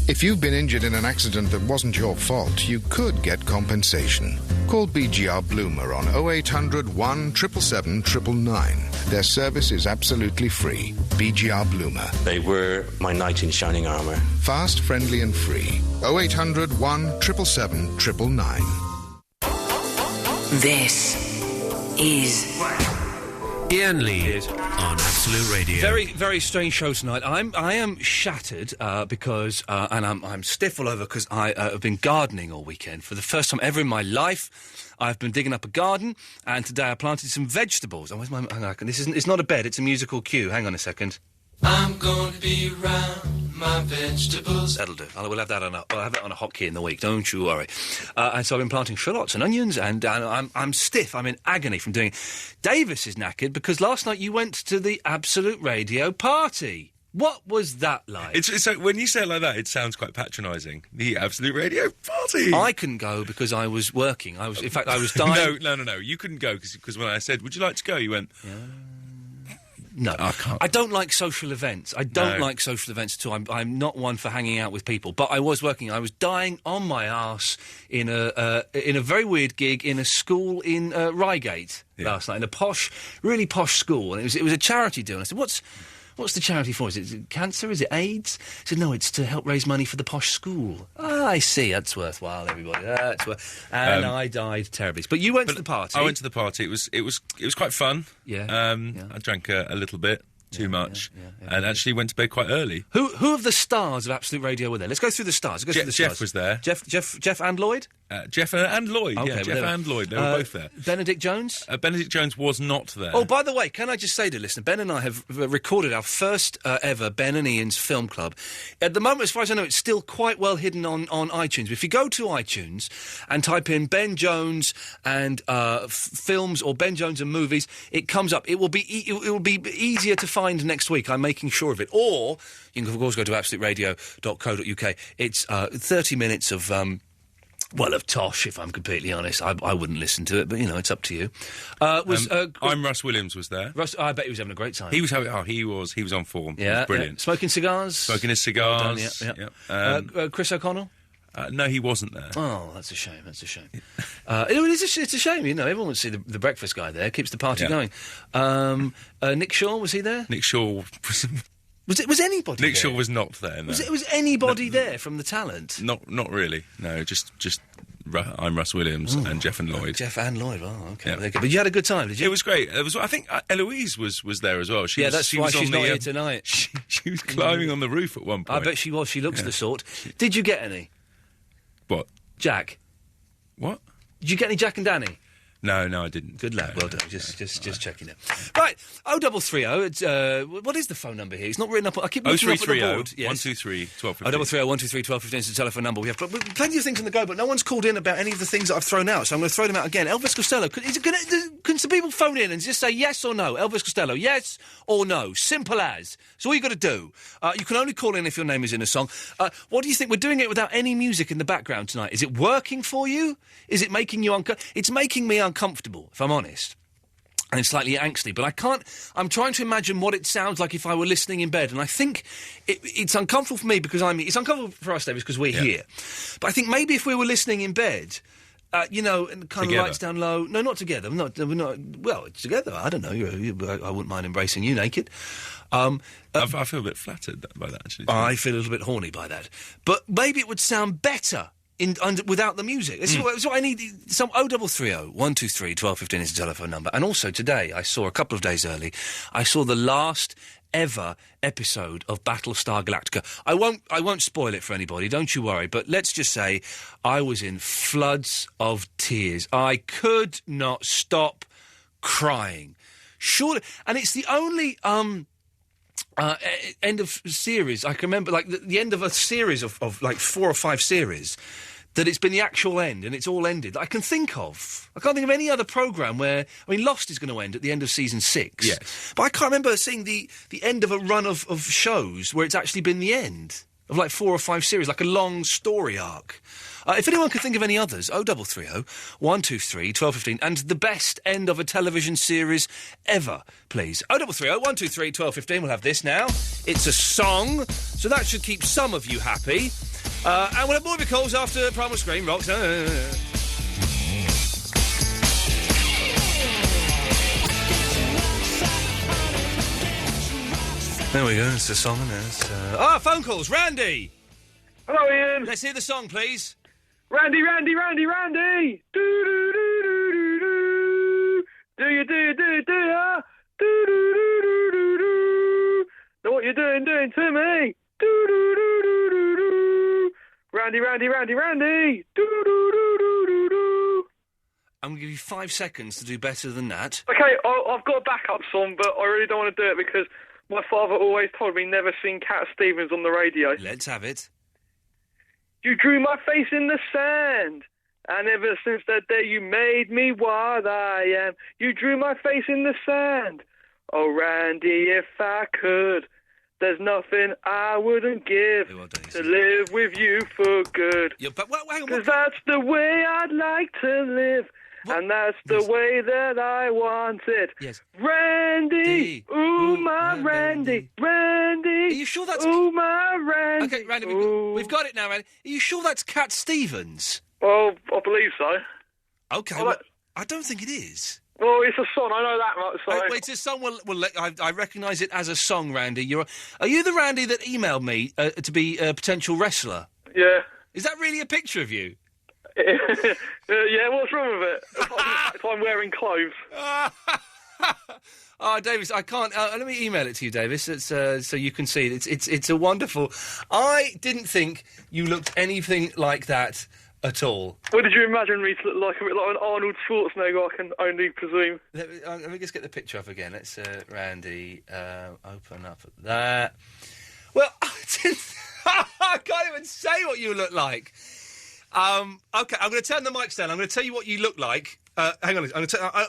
If you've been injured in an accident that wasn't your fault, you could get compensation. Call BGR Bloomer on 0800 1 777 999. Their service is absolutely free. BGR Bloomer. They were my knight in shining armour. Fast, friendly and free. 0800 1 777 999. This is Iain Lee on Absolute Radio. Very, very strange show tonight. I am shattered because, and I'm stiff all over because I have been gardening all weekend. For the first time ever in my life, I've been digging up a garden, and today I planted some vegetables. Oh, where's my? Hang on, it's not a bed; it's a musical cue. Hang on a second. I'm going to be around my vegetables. That'll do. We'll have that on I'll have it on a hotkey in the week. Don't you worry. And so I've been planting shallots and onions, and I'm stiff. I'm in agony from doing it. Davis is knackered because last night you went to the Absolute Radio party. What was that like? It's like, when you say it like that, it sounds quite patronising. The Absolute Radio party. I couldn't go because I was working. In fact, I was dying. No. You couldn't go because when I said, "Would you like to go?" you went, "Yeah." No, I can't. I don't like social events. I don't like social events at all. I'm not one for hanging out with people. But I was working. I was dying on my arse in a very weird gig in a school in Reigate last night, in a really posh school, and it was a charity deal. And I said, What's the charity for? Is it cancer? Is it AIDS? I said, no, it's to help raise money for the posh school. Ah, I see. That's worthwhile, everybody. That's and I died terribly. But you went to the party. I went to the party. It was quite fun. Yeah. I drank a little bit. Too much, and actually went to bed quite early. Who of the stars of Absolute Radio were there? Let's go through the stars. Jeff was there. Jeff and Lloyd? Jeff and Lloyd, okay, Jeff and Lloyd, they were both there. Benedict Jones? Benedict Jones was not there. Oh, by the way, can I just say to listener, Ben and I have recorded our first ever Ben and Ian's Film Club. At the moment, as far as I know, it's still quite well hidden on iTunes. But if you go to iTunes and type in Ben Jones and films or Ben Jones and movies, it comes up. It will be easier to find next week. I'm making sure of it. Or you can, of course, go to absoluteradio.co.uk. It's 30 minutes of tosh, if I'm completely honest. I wouldn't listen to it, but, it's up to you. I'm Russ Williams was there. Russ, I bet he was having a great time. He was on form. Yeah. He was brilliant. Smoking cigars? Smoking his cigars. Well done, yeah. Chris O'Connell? No, he wasn't there. Oh, that's a shame. It's a shame, everyone wants to see the breakfast guy there. Keeps the party going. Nick Shaw, was he there? Nick Shaw... Was anybody Nick there? Shaw was not there, no. Was anybody there from the talent? Not really, no, just I'm Russ Williams and Jeff and Lloyd. Jeff and Lloyd, okay. Yeah. But you had a good time, did you? It was great. I think Eloise was there as well. That's why she's not here tonight. She was climbing on the roof at one point. I bet she was. She looks the sort. Did you get any? What? Jack? What? Did you get any Jack and Danny? No, I didn't. Good lad, well done. Just checking it. Right, 0330. It's, what is the phone number here? It's not written up. I keep looking up at the board. 123 1215. 0330 123 1215 is the telephone number. We have plenty of things on the go, but no one's called in about any of the things that I've thrown out, so I'm going to throw them out again. Elvis Costello, can some people phone in and just say yes or no? Elvis Costello, yes or no? Simple as. That's all you got to do. You can only call in if your name is in a song. What do you think? We're doing it without any music in the background tonight. Is it working for you? Is it making you uncomfortable? It's making me uncomfortable, if I'm honest. And it's slightly angsty, but I'm trying to imagine what it sounds like if I were listening in bed, and I think it's uncomfortable for me because it's uncomfortable for us, Davis, because we're here. But I think maybe if we were listening in bed, and kind of lights down low. No, not together. We're not. Well, together. I don't know. I wouldn't mind embracing you naked. I feel a bit flattered by that, actually. I feel a little bit horny by that. But maybe it would sound better without the music. This is what I need. Some 0330 123 1215 is the telephone number. And also today, I saw a couple of days early, I saw the last ever episode of Battlestar Galactica. I won't spoil it for anybody, don't you worry, but let's just say I was in floods of tears. I could not stop crying. Surely, and it's the only end of series I can remember, like the end of a series of like 4 or 5 series, that it's been the actual end and it's all ended that I can think of. I can't think of any other programme where... I mean, Lost is going to end at the end of season 6. Yes. But I can't remember seeing the end of a run of shows where it's actually been the end of like 4 or 5 series, like a long story arc. If anyone can think of any others, 0330 123 1215, and the best end of a television series ever, please. 0330 123 1215, we'll have this now. It's a song, so that should keep some of you happy. And we'll have more of your calls after Primal Scream Rocks. There we go, it's a song, and it's... phone calls, Randy! Hello, Ian. Let's hear the song, please. Randy! Do-do-do-do-do-do. Do you, do-do-do-do-do. Do-do-do-do-do-do. Know what you're doing to me? Do-do-do-do-do-do. Randy! Do-do-do-do-do-do. I'm going to give you 5 seconds to do better than that. Okay, I've got a backup song, but I really don't want to do it because my father always told me never sing Cat Stevens on the radio. Let's have it. You drew my face in the sand, and ever since that day you made me what I am. You drew my face in the sand. Oh, Randy, if I could, there's nothing I wouldn't give to live with you for good. Yeah, but hang on, 'cause that's the way I'd like to live. And that's the way that I want it. Yes. Randy, ooh, my Randy. Are you sure that's... Ooh, my Randy. Okay, Randy, we've got it now, Randy. Are you sure that's Cat Stevens? Well, I believe so. Okay, well, I don't think it is. Well, it's a song, I know that much, so... Wait, it's a song, I recognise it as a song, Randy. Are you the Randy that emailed me to be a potential wrestler? Yeah. Is that really a picture of you? Yeah, what's wrong with it? If I'm wearing clothes. Oh, Davis, I can't... let me email it to you, Davis, so you can see it. It's a wonderful... I didn't think you looked anything like that at all. What did you imagine me to look like? A bit like an Arnold Schwarzenegger, I can only presume. Let me just get the picture up again. Let's, Randy, open up that. Well, I can't even say what you look like. Okay, I'm going to turn the mics down. I'm going to tell you what you look like. Hang on,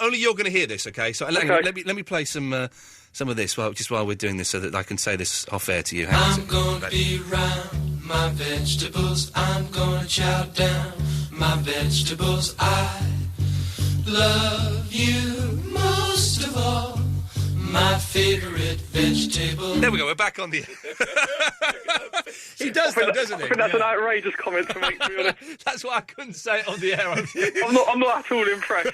only you're going to hear this, okay? So let me play some of this just while we're doing this, so that I can say this off air to you. I'm going to be round my vegetables. I'm going to chow down my vegetables. I love you most of all. My favourite vegetable. There we go, we're back on the... He does, though, doesn't he? I think that's an outrageous comment to make, to be honest. That's why I couldn't say it on the air. I'm not at all impressed.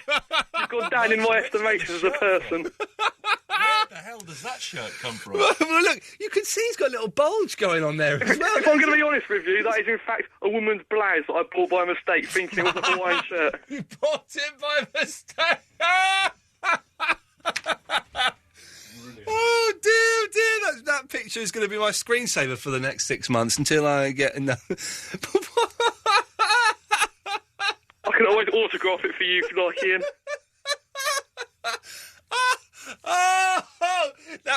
You've gone down in my estimation as a person. Where the hell does that shirt come from? Well, look, you can see he's got a little bulge going on there as well. If I'm going to be honest with you, that is in fact a woman's blouse that I bought by mistake, thinking it was a Hawaiian shirt. You bought it by mistake? Oh, dear, that picture is going to be my screensaver for the next 6 months until I get enough. I can always autograph it for you if you like, Ian.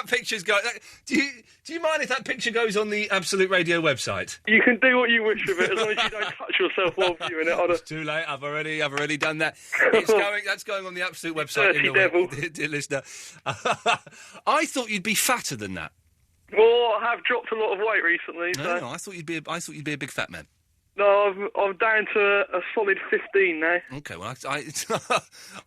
picture's go. Do you mind if that picture goes on the Absolute Radio website? You can do what you wish with it, as long as you don't touch yourself while viewing it. It's too late. I've already done that. That's going on the Absolute website. Dirty devil. Dear listener. I thought you'd be fatter than that. Well, I have dropped a lot of weight recently. So. No, I thought you'd be a big fat man. No, I'm down to a solid 15 now. Okay, well,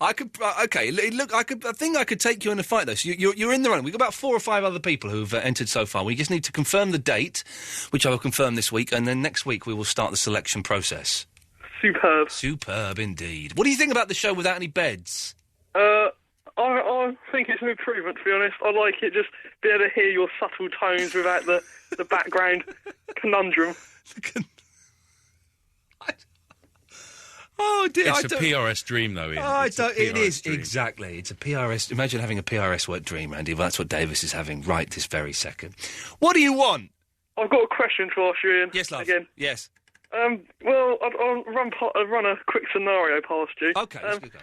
I could. Okay, look, I think I could take you in a fight though. So you're in the running. We've got about 4 or 5 other people who've entered so far. We just need to confirm the date, which I will confirm this week, and then next week we will start the selection process. Superb indeed. What do you think about the show without any beds? I think it's an improvement, to be honest. I like it, just be able to hear your subtle tones without the background conundrum. Oh dear! It's a PRS dream, though, Iain. It is dream. Exactly. It's a PRS. Imagine having a PRS work dream, Randy. Well, that's what Davis is having right this very second. What do you want? I've got a question to ask you, Iain. Yes, love. Again. Yes. Well, I'll run a quick scenario past you. Okay. Let's go.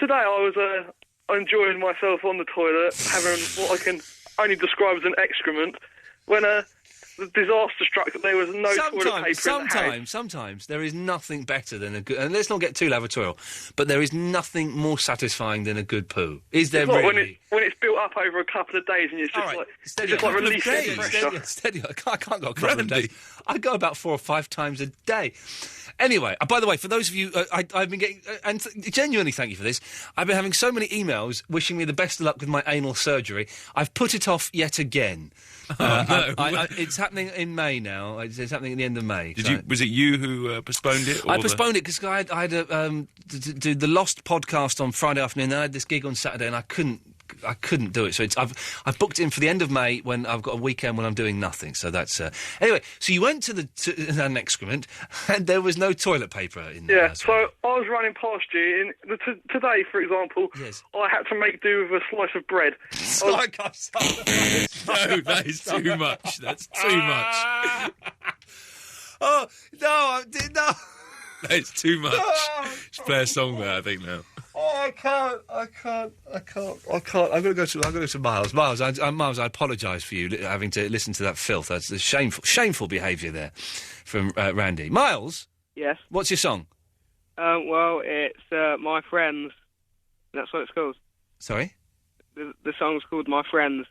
Today I was enjoying myself on the toilet, having what I can only describe as an excrement, when the disaster struck that there was no toilet paper in the house. Sometimes there is nothing better than a good... And let's not get too lavatorial, but there is nothing more satisfying than a good poo. Is there really? When it's built up over a couple of days and it's just like releasing pressure. Steady. I can't go a couple of days. I go about 4 or 5 times a day. Anyway, by the way, for those of you, I've been getting, and genuinely thank you for this, I've been having so many emails wishing me the best of luck with my anal surgery. I've put it off yet again. It's happening in May now. It's happening at the end of May. Was it you who postponed it? I postponed it because I had to do the Lost podcast on Friday afternoon, then I had this gig on Saturday, and I couldn't do it. So I've booked it in for the end of May when I've got a weekend when I'm doing nothing. So that's anyway. So you went to an excrement and there was no toilet paper in there. Yeah. So I was running past you today, for example. Yes. I had to make do with a slice of bread. No, that is too much. That's too much. Oh no! No. It's too much. Just play a song there, I think now. Oh, I can't. I'm going to go to Miles. Miles, I apologise for you having to listen to that filth. That's a shameful behaviour there from Randy. Miles? Yes? What's your song? Well, it's My Friends. That's what it's called. Sorry? The song's called My Friends.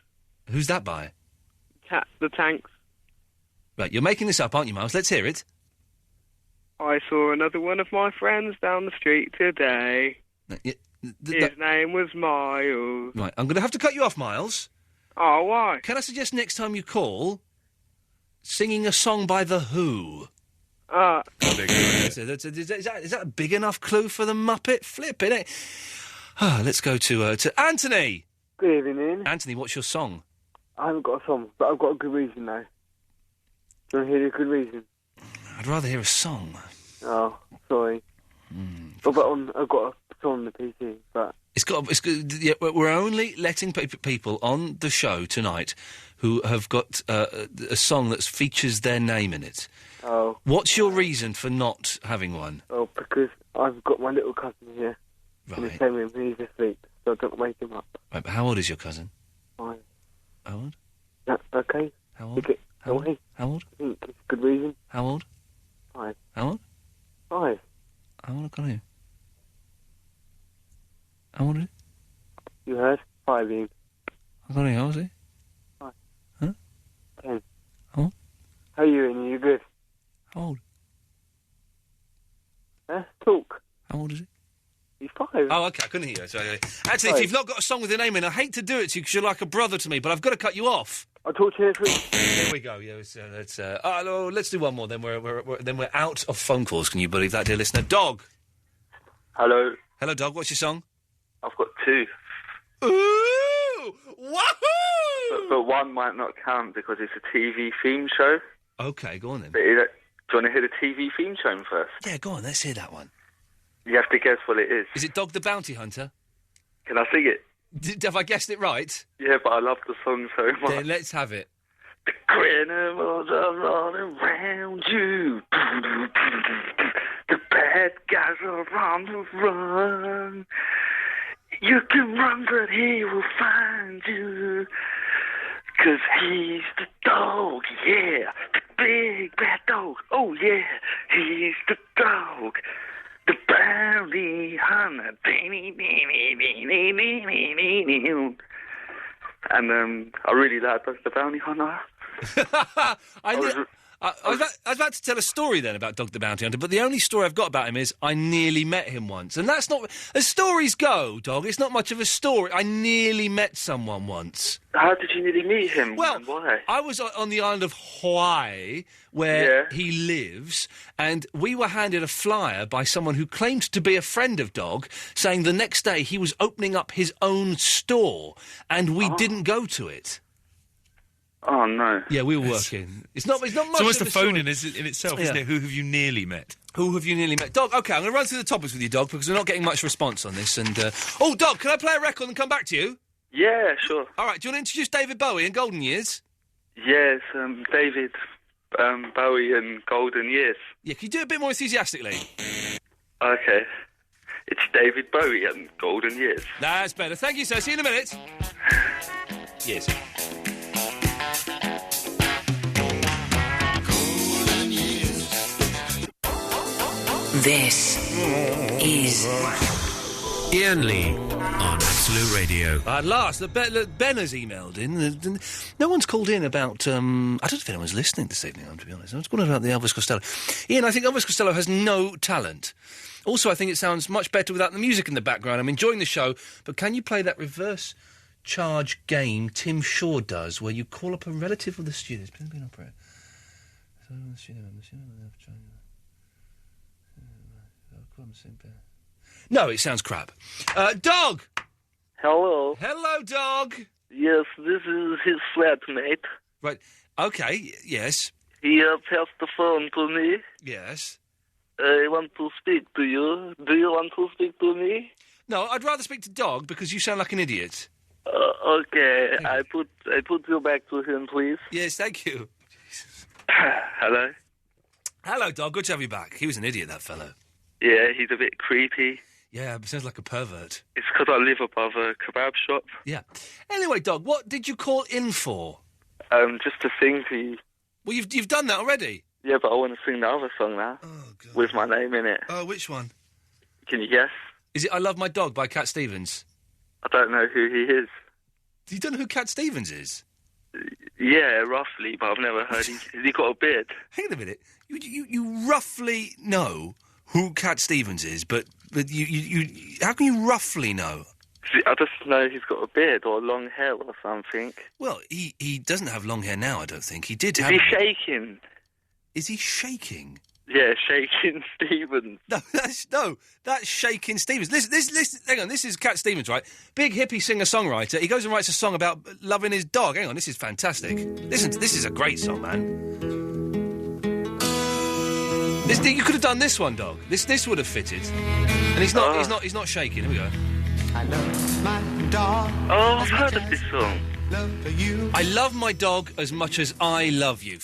Who's that by? The Tanks. Right, you're making this up, aren't you, Miles? Let's hear it. I saw another one of my friends down the street today. His name was Miles. Right, I'm going to have to cut you off, Miles. Oh, why? Can I suggest next time you call, singing a song by The Who? Is that a big enough clue for the Muppet? Flip it, eh? Let's go to Anthony. Good evening. Anthony, what's your song? I haven't got a song, but I've got a good reason, though. Do you want to hear a good reason? I'd rather hear a song. Oh, sorry. I've got a song on the PC, but... It's good. Yeah, we're only letting people on the show tonight who have got a song that features their name in it. Oh. What's your reason for not having one? Oh, because I've got my little cousin here. Right. In the same room, and he's asleep, so I don't wake him up. Right, but how old is your cousin? 5. How old? Okay. How old? How old? How old? I think it's a good reason. How old? 5. How old? 5. How old are you? How old are you? You heard? 5, Iain. How old is he? 5. Huh? 10. How old? How are you, Iain? Are you good? How old? Huh? Talk. How old is he? He's 5. Oh, OK, I couldn't hear you. Sorry. Actually, if you've not got a song with your name in, I hate to do it to you because you're like a brother to me, but I've got to cut you off. I'll talk to you next week. Here we go. Yeah, let's do one more. Then we're out of phone calls. Can you believe that, dear listener? Dog. Hello. Hello, Dog. What's your song? I've got 2. Ooh! Wahoo! But one might not count because it's a TV theme show. OK, go on then. But do you want to hear the TV theme show first? Yeah, go on. Let's hear that one. You have to guess what it is. Is it Dog the Bounty Hunter? Can I sing it? Have I guessed it right? Yeah, but I love the song so much. Then let's have it. The criminals are running around you. The bad guys are on the run. You can run, but he will find you. 'Cause he's the dog, yeah. The big bad dog, oh yeah. He's the dog. The bounty hunter. And I really like the bounty hunter. I was about to tell a story then about Dog the Bounty Hunter, but the only story I've got about him is I nearly met him once. And that's not... As stories go, Dog, it's not much of a story. I nearly met someone once. How did you nearly meet him? Well, and why? I was on the island of Hawaii, where he lives, and we were handed a flyer by someone who claimed to be a friend of Dog, saying the next day he was opening up his own store, and we didn't go to it. Oh, no. Yeah, we were working. It's not much. It's almost of a a phone story. in itself, isn't it? Who have you nearly met? Who have you nearly met? Dog, OK, I'm going to run through the topics with you, Dog, because we're not getting much response on this. And oh, Dog, can I play a record and come back to you? Yeah, sure. All right, do you want to introduce David Bowie and Golden Years? Yes, David Bowie and Golden Years. Yeah, can you do it a bit more enthusiastically? Okay. It's David Bowie and Golden Years. That's better. Thank you, sir. See you in a minute. Yes. This is Iain Lee on Absolute Radio. At last, Ben has emailed in. No one's called in about... I don't know if anyone's listening this evening, to be honest. I was calling about the Elvis Costello. Iain, I think Elvis Costello has no talent. Also, I think it sounds much better without the music in the background. I'm enjoying the show, but can you play that reverse charge game Tim Shaw does, where you call up a relative of the students? No, it sounds crap. Dog! Hello. Hello, Dog. Yes, this is his flatmate. Right. Okay, yes. He passed the phone to me. Yes. I want to speak to you. Do you want to speak to me? No, I'd rather speak to Dog because you sound like an idiot. Okay. I put you back to him, please. Yes, thank you. Hello. Hello, Dog. Good to have you back. He was an idiot, that fellow. Yeah, he's a bit creepy. Yeah, sounds like a pervert. It's because I live above a kebab shop. Yeah. Anyway, Dog, what did you call in for? Just to sing to you. Well, you've done that already. Yeah, but I want to sing the other song now. Oh, God. With my name in it. Oh, which one? Can you guess? Is it I Love My Dog by Cat Stevens? I don't know who he is. You don't know who Cat Stevens is? Yeah, roughly, but I've never heard has he got a beard? Hang on a minute. You roughly know who Cat Stevens is, but you how can you roughly know? I just know he's got a beard or long hair or something. Well, he doesn't have long hair now, I don't think. He did Is have... he shaking? Is he shaking? Yeah, Shaking Stevens. No, that's Shaking Stevens. Listen, hang on, this is Cat Stevens, right? Big hippie singer-songwriter. He goes and writes a song about loving his dog. Hang on, this is fantastic. Listen, this is a great song, man. You could have done this one, Dog. This would have fitted. And he's not shaking. Here we go. I love my dog. Oh, I've heard of this song. I love my dog as much as I love you.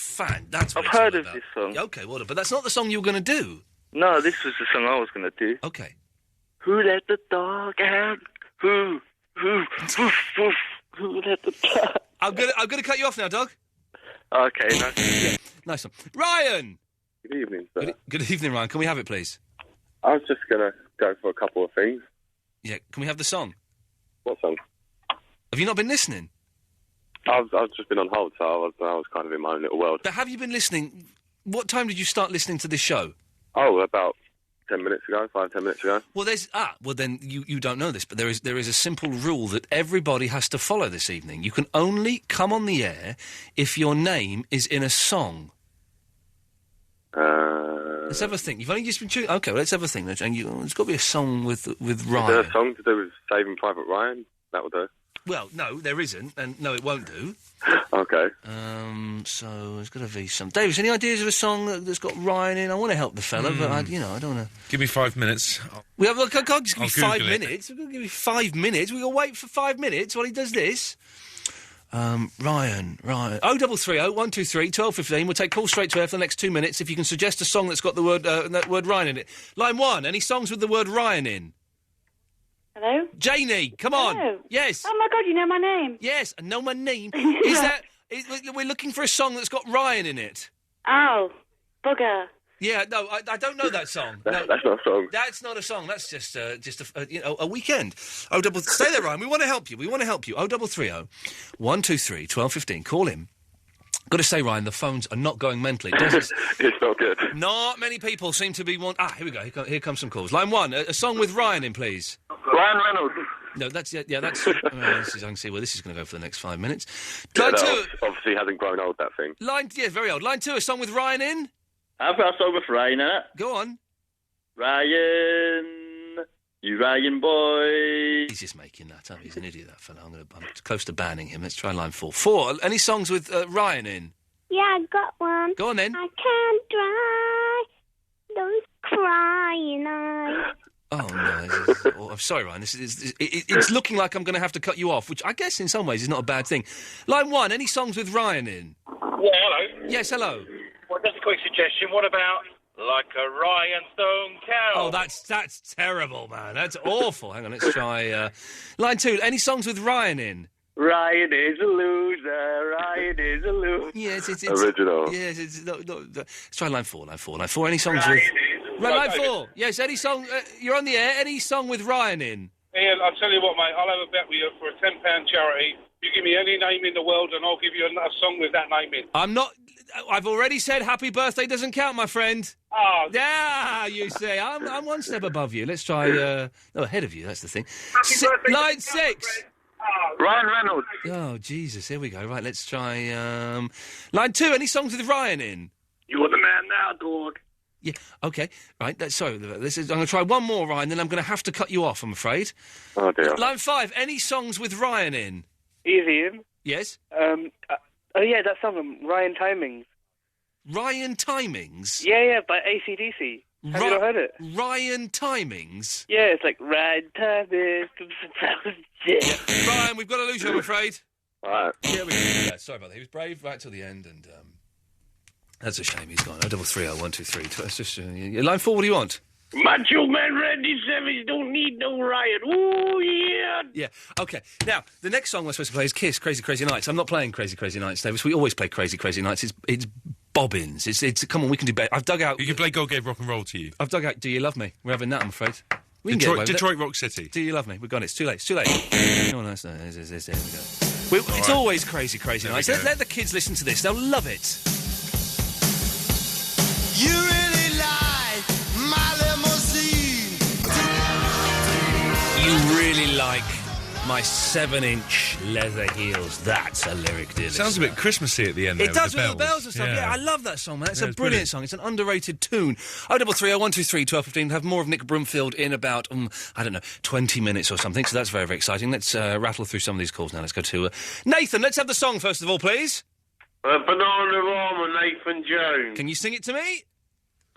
That's what I've heard of this song. Okay, well, but that's not the song you were going to do. No, this was the song I was going to do. Okay. Who let the dog out? Who let the dog? I'm gonna cut you off now, Dog. Okay, nice. Yeah, nice one. Ryan. Good evening, sir. Good evening, Ryan. Can we have it, please? I was just going to go for a couple of things. Yeah. Can we have the song? What song? Have you not been listening? I've just been on hold, so I was kind of in my own little world. But have you been listening? What time did you start listening to this show? Oh, about 10 minutes ago, 5-10 minutes ago. Well, then you don't know this, but there is a simple rule that everybody has to follow this evening. You can only come on the air if your name is in a song. Let's have a think. You've only just been tuning... OK, well, let's have a think. And it's got to be a song with Ryan. Is there a song to do with Saving Private Ryan? That will do. Well, no, there isn't, and no, it won't do. OK. So there's got to be some... Davis, any ideas of a song that's got Ryan in? I want to help the fella, but I don't want to... Give me 5 minutes. I can't just give you 5 Google it. minutes. We're going to give you 5 minutes. We're going to wait for 5 minutes while he does this. Ryan. 0330 123 1215. We'll take calls straight to air for the next 2 minutes. If you can suggest a song that's got the word Ryan in it. Line 1, any songs with the word Ryan in? Hello? Janie, come on. Hello. Yes. Oh, my God, you know my name. Yes, I know my name. We're looking for a song that's got Ryan in it. Oh, bugger. Yeah, no, I don't know that song. That's not a song. That's not a song. That's just a weekend. Stay there, Ryan. We want to help you. 0330 123 1215. Call him. Got to say, Ryan, the phones are not going mentally. It's not good. Not many people seem to be here we go. Here comes some calls. Line 1, a song with Ryan in, please. Ryan Reynolds. No, that's that's. I can see where this is going to go for the next 5 minutes. Yeah, Line 2. Obviously hasn't grown old, that thing. Very old. Line 2, a song with Ryan in. I've got a song with Ryan in it. Go on. Ryan, you Ryan boy. He's just making that up. He's an idiot, that fella. I'm close to banning him. Let's try line 4. 4, any songs with Ryan in? Yeah, I got one. Go on, then. I can't dry those crying eyes. Oh, no. I'm sorry, Ryan. It's looking like I'm going to have to cut you off, which I guess in some ways is not a bad thing. Line 1, any songs with Ryan in? Yeah, hello. Yes, hello. Well, just a quick suggestion. What about Like a Rhinestone Cow? Oh, that's terrible, man. That's awful. Hang on, let's try line 2. Any songs with Ryan in? Ryan is a loser. Ryan is a loser. Yes, it's original. Yes, let's try line 4. Line 4. Any songs with? Line 4. Yes, any song. You're on the air. Any song with Ryan in? Ian, I'll tell you what, mate. I'll have a bet with you for a £10 charity. You give me any name in the world, and I'll give you a song with that name in. I'm not. I've already said happy birthday doesn't count, my friend. Oh. Yeah, you say. I'm one step above you. Let's try... no, ahead of you, that's the thing. Line 6. Ryan Reynolds. Oh, Jesus, here we go. Right, let's try... line 2, any songs with Ryan in? You're the man now, dog. Yeah, OK. Right, sorry. I'm going to try one more, Ryan, then I'm going to have to cut you off, I'm afraid. Oh, dear. Line 5, any songs with Ryan in? Ian? Yes? Oh, yeah, that song, Ryan Timings. Ryan Timings? Yeah, by AC/DC. Have you not heard it? Ryan Timings? Yeah, it's like, Ryan Timings. Yeah. Ryan, we've got to lose you, I'm afraid. All right. Yeah, yeah, sorry about that. He was brave right till the end, and that's a shame he's gone. 0330 123. It's just, line 4, what do you want? Macho Man Randy Savage don't need no Ryan. Ooh, yeah. Yeah, OK. Now, the next song we're supposed to play is Kiss, Crazy Crazy Nights. I'm not playing Crazy Crazy Nights, Davis. We always play Crazy Crazy Nights. It's bobbins. It's come on, we can do better. I've dug out... You can play God Gave Rock and Roll to You. I've dug out Do You Love Me? We're having that, I'm afraid. We can get away with Detroit it. Rock City. Do You Love Me? We've got it. It's too late. No, it's there we go. It's always Crazy Crazy Nights. Let the kids listen to this. They'll love it. You really like my limousine. You really like my 7-inch leather heels. That's a lyric, dear Sounds a listener. bit Christmassy at the end. It does with the bells and stuff. Yeah, I love that song, man. It's a brilliant song. It's an underrated tune. 0330 123 1215. Have more of Nick Broomfield in about 20 minutes or something. So that's very, very exciting. Let's rattle through some of these calls now. Let's go to Nathan. Let's have the song first of all, please. Banana Rama, Nathan Jones. Can you sing it to me?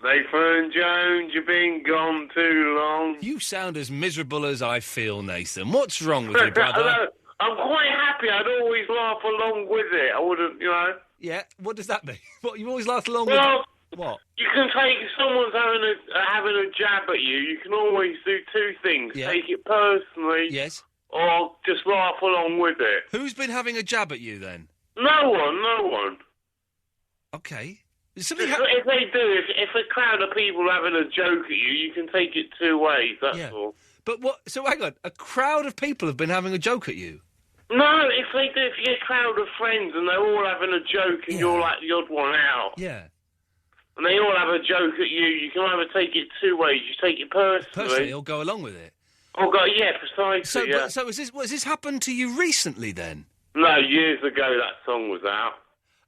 Nathan Jones, you've been gone too long. You sound as miserable as I feel, Nathan. What's wrong with you, brother? I'm quite happy. I'd always laugh along with it. I wouldn't, Yeah, what does that mean? What, you always laugh along well, with... What? You can take... If someone's having a jab at you, you can always do two things. Yeah. Take it personally. Yes. Or just laugh along with it. Who's been having a jab at you, then? No one. OK. If they do, if a crowd of people are having a joke at you, you can take it two ways, that's all. But what... So, hang on. A crowd of people have been having a joke at you? No, if they do, if you're a crowd of friends and they're all having a joke and you're like the odd one out. Yeah. And they all have a joke at you, you can either take it two ways. You take it personally. Or go along with it? Or go, yeah, precisely, So has this happened to you recently, then? No, years ago that song was out.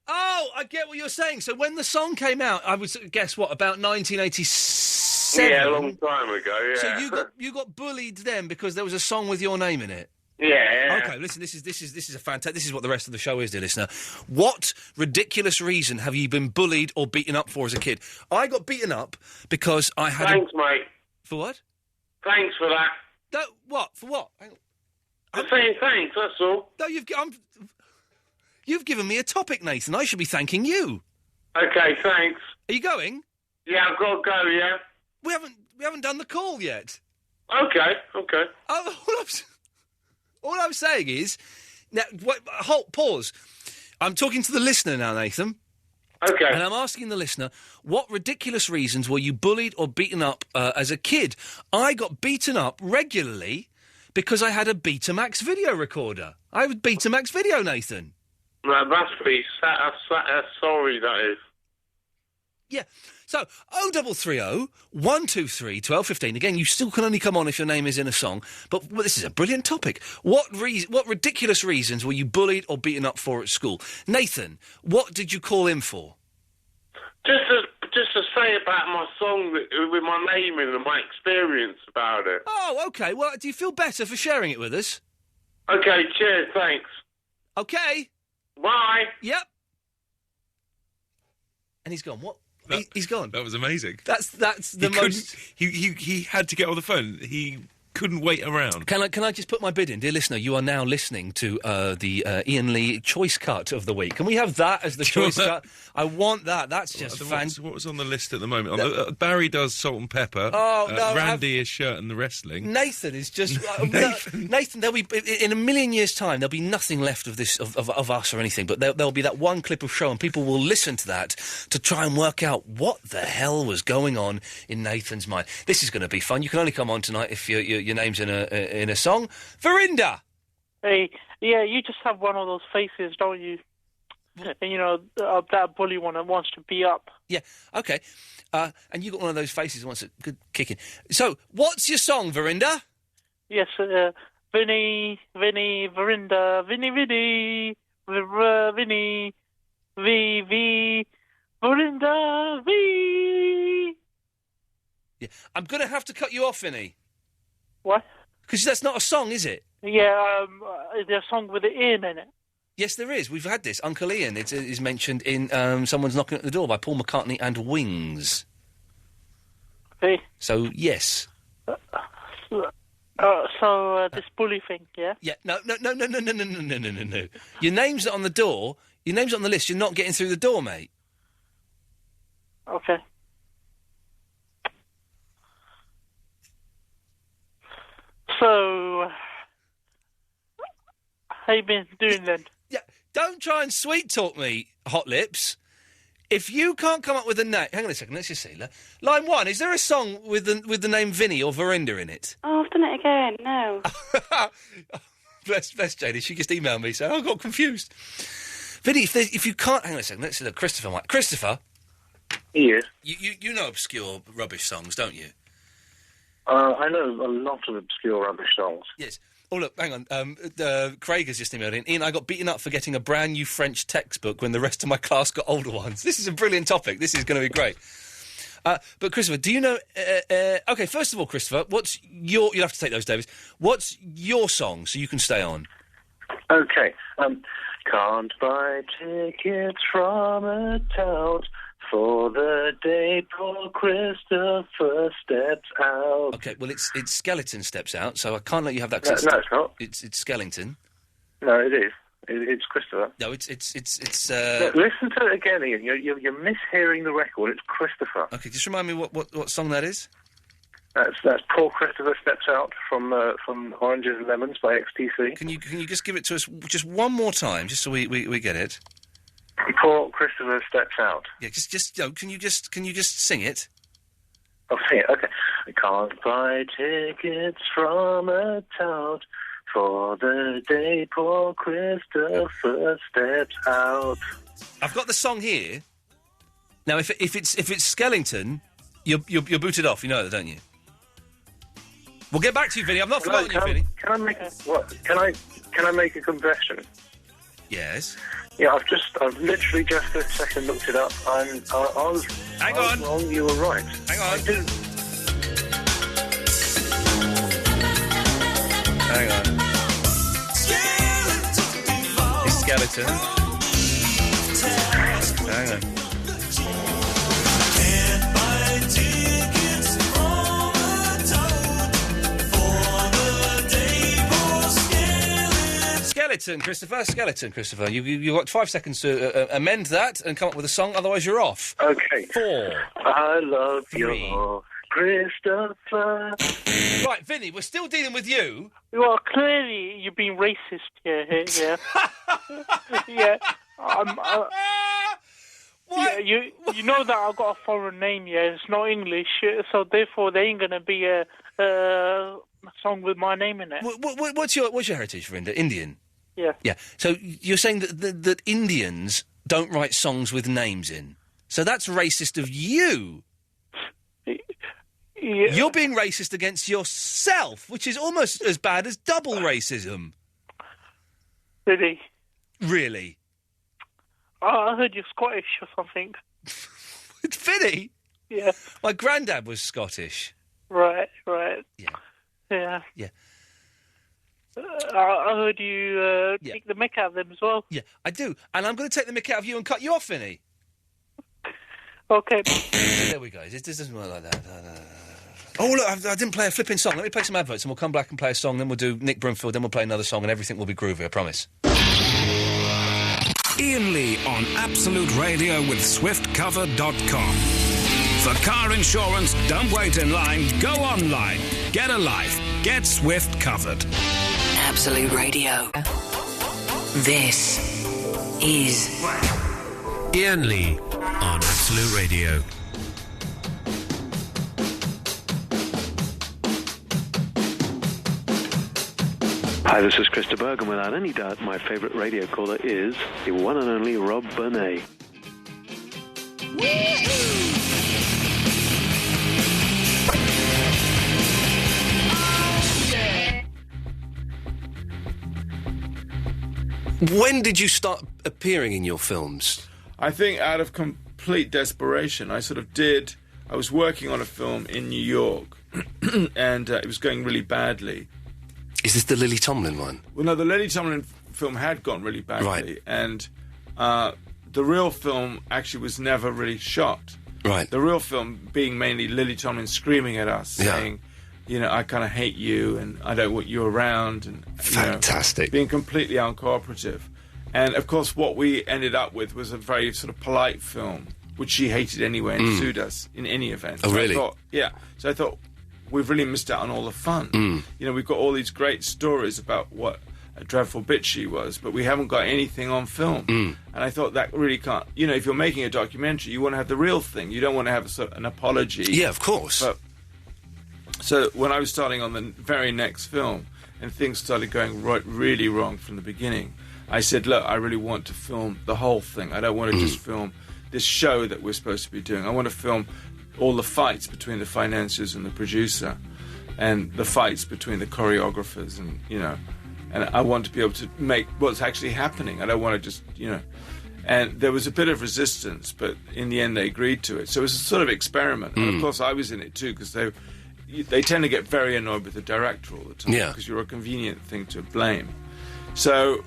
Oh, I get what you're saying. So when the song came out, I would guess what, about 1987? Yeah, a long time ago. Yeah. So you got bullied then because there was a song with your name in it. Yeah. Okay, listen. This is a fantastic. This is what the rest of the show is, dear listener. What ridiculous reason have you been bullied or beaten up for as a kid? I got beaten up because I had. Thanks, mate. For what? Thanks for that. What? For what? I'm saying thanks. That's all. No, you've given me a topic, Nathan. I should be thanking you. Okay, thanks. Are you going? Yeah, I've got to go. Yeah. We haven't done the call yet. Okay. All I'm saying is, now, pause. I'm talking to the listener now, Nathan. Okay. And I'm asking the listener, what ridiculous reasons were you bullied or beaten up as a kid? I got beaten up regularly because I had a Betamax video recorder. I had Betamax video, Nathan. No, that's pretty sad. Sorry, that is. Yeah. So, 0330 123 1215. Again, you still can only come on if your name is in a song. But this is a brilliant topic. What ridiculous reasons were you bullied or beaten up for at school? Nathan, what did you call in for? Just to say about my song with my name in and my experience about it. Oh, okay. Well, do you feel better for sharing it with us? Okay, cheers, thanks. Okay. Bye. Yep. And he's gone. What? He's gone. That was amazing. That's the most. He had to get on the phone. He couldn't wait around. Can I just put my bid in, dear listener? You are now listening to the Iain Lee choice cut of the week. Can we have that as the choice cut? I want that. That's just What was on the list at the moment? Barry does Salt and Pepper. Oh no, Randy is shirt and the wrestling. Nathan is just Nathan. There'll be in a million years' time. There'll be nothing left of this of us or anything. But there'll be that one clip of show, and people will listen to that to try and work out what the hell was going on in Nathan's mind. This is going to be fun. You can only come on tonight if your name's in a song. Verinda. Hey, yeah, you just have one of those faces, don't you? And you know that bully one that wants to be up. Yeah, okay. And you got one of those faces that wants a good kicking. So, what's your song, Verinda? Yes, Vinny, Verinda, Vinny, Vinny, V, Verinda, V. Yeah, I'm going to have to cut you off, Vinny. What? Because that's not a song, is it? Yeah, there's a song with the Iain in it. Yes, there is. We've had this. Uncle Iain is mentioned in Someone's Knocking at the Door by Paul McCartney and Wings. Hey. So, yes. This bully thing, yeah? Yeah, no. Your name's not on the door. Your name's not on the list. You're not getting through the door, mate. Okay. So, how you been doing then? Yeah, don't try and sweet talk me, Hot Lips. If you can't come up with a name... Hang on a second, let's just see. Line 1, is there a song with the name Vinny or Verinda in it? Oh, I've done it again, no. Bless Janie, she just emailed me saying, I got confused. Vinny, if you can't... Hang on a second, let's see. Christopher might... Christopher? Yes? You know obscure rubbish songs, don't you? I know a lot of obscure rubbish songs. Yes. Oh, look, hang on. Craig has just emailed in. Iain, I got beaten up for getting a brand new French textbook when the rest of my class got older ones. This is a brilliant topic. This is going to be great. But, Christopher, do you know... OK, first of all, Christopher, what's your... You'll have to take those, Davis. What's your song so you can stay on? OK. Can't buy tickets from a tout for the day poor Christopher steps out. OK, well, it's Skeleton steps out, so I can't let you have that. No, it's not. It's Skellington. No, it is. It's Christopher. No, it's. Listen to it again, Iain. You're mishearing the record. It's Christopher. OK, just remind me what song that is. That's Poor Christopher Steps Out from Oranges and Lemons by XTC. Can you just give it to us just one more time, just so we get it? Poor Christopher Steps Out. Yeah, just can you just sing it? I'll sing it. Okay. I can't buy tickets from a tout for the day poor Christopher steps out. I've got the song here. Now, if it's Skellington, you're booted off. You know that, don't you? We'll get back to you, Vinny. I've not forgotten you, Vinny. Can I make a confession? Yes. Yeah, I've literally just a second looked it up. I was wrong. You were right. Hang on. Hang on. It's Skeleton. Hang on. Skeleton, Christopher. You've got 5 seconds to amend that and come up with a song, otherwise you're off. Okay. 4. I love your Christopher. Right, Vinny, we're still dealing with you. Well, clearly you're being racist here. Yeah. Yeah. Yeah, you know that I've got a foreign name, yeah, it's not English, so therefore there ain't going to be a song with my name in it. What's your heritage, Verinda? Indian? Yeah. Yeah. So you're saying that Indians don't write songs with names in. So that's racist of you. Yeah. You're being racist against yourself, which is almost as bad as double racism. Really? Really? I heard you're Scottish or something. Vinny? Yeah. My granddad was Scottish. Right. Yeah. Yeah. Yeah. I heard you take the mick out of them as well. Yeah, I do. And I'm going to take the mick out of you and cut you off, Vinny. Okay. There we go. This doesn't work like that. Oh, look, I didn't play a flipping song. Let me play some adverts and we'll come back and play a song, then we'll do Nick Broomfield, then we'll play another song and everything will be groovy, I promise. Iain Lee on Absolute Radio with SwiftCover.com. For car insurance, don't wait in line, go online. Get a life. Get Swift Covered. Absolute Radio. This is Iain Lee on Absolute Radio. Hi, this is Krista Berg, and without any doubt, my favourite radio caller is the one and only Rob Burnett. When did you start appearing in your films? I think out of complete desperation. I was working on a film in New York, and it was going really badly. Is this the Lily Tomlin one? Well, no, the Lily Tomlin film had gone really badly, right. And the real film actually was never really shot. Right. The real film being mainly Lily Tomlin screaming at us, saying, you know, I kind of hate you and I don't want you around. And fantastic. Being completely uncooperative. And, of course, what we ended up with was a very sort of polite film, which she hated anyway and sued us in any event. Oh, so really? So I thought, we've really missed out on all the fun. You know, we've got all these great stories about what a dreadful bitch she was, but we haven't got anything on film. And I thought that really can't... You know, if you're making a documentary, you want to have the real thing. You don't want to have an apology. Yeah, of course. But, so when I was starting on the very next film, and things started going really wrong from the beginning, I said, look, I really want to film the whole thing. I don't want to just film this show that we're supposed to be doing. I want to film all the fights between the financiers and the producer, and the fights between the choreographers, and you know, and I want to be able to make what's actually happening. I don't want to just, you know, and there was a bit of resistance, but in the end they agreed to it. So it was a sort of experiment, and of course I was in it too, because they tend to get very annoyed with the director all the time, because you're a convenient thing to blame. So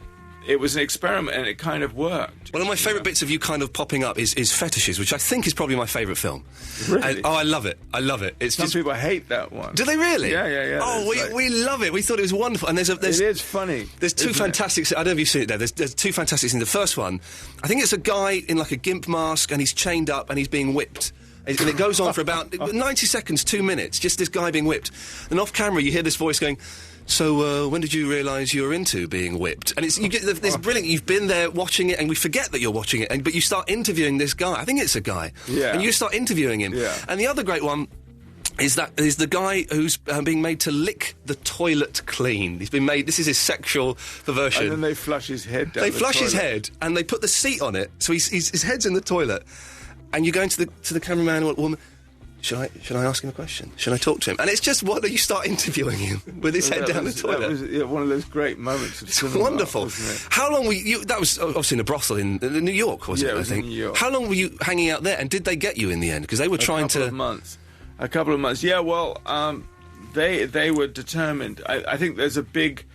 it was an experiment, and it kind of worked. One of my favourite bits of you kind of popping up is Fetishes, which I think is probably my favourite film. Really? I love it. I love it. Some people hate that one. Do they really? Yeah. Oh, we love it. We thought it was wonderful. And it is funny. There's two fantastic... I don't know if you've seen it there. There's two fantastic scenes. The first one, I think it's a guy in like a gimp mask, and he's chained up, and he's being whipped. And it goes on for about 90 seconds, 2 minutes, just this guy being whipped. And off camera, you hear this voice going... So, when did you realise you were into being whipped? And you get this brilliant. You've been there watching it, and we forget that you're watching it. But you start interviewing this guy. I think it's a guy. Yeah. And you start interviewing him. Yeah. And the other great one is the guy who's being made to lick the toilet clean. He's been made. This is his sexual perversion. And then they flush his head down. They the flush toilet. his head, and they put the seat on it, so his head's in the toilet. And you go into the cameraman or woman. Should I ask him a question? Should I talk to him? And it's just you start interviewing him with his head down the toilet. That was one of those great moments of cinema, wonderful. Wasn't it? How long were you... That was obviously in a brothel in New York, wasn't it? Yeah, it was I think. in New York. How long were you hanging out there? And did they get you in the end? Because they were trying to... A couple of months. Yeah, well, they were determined. I think there's a big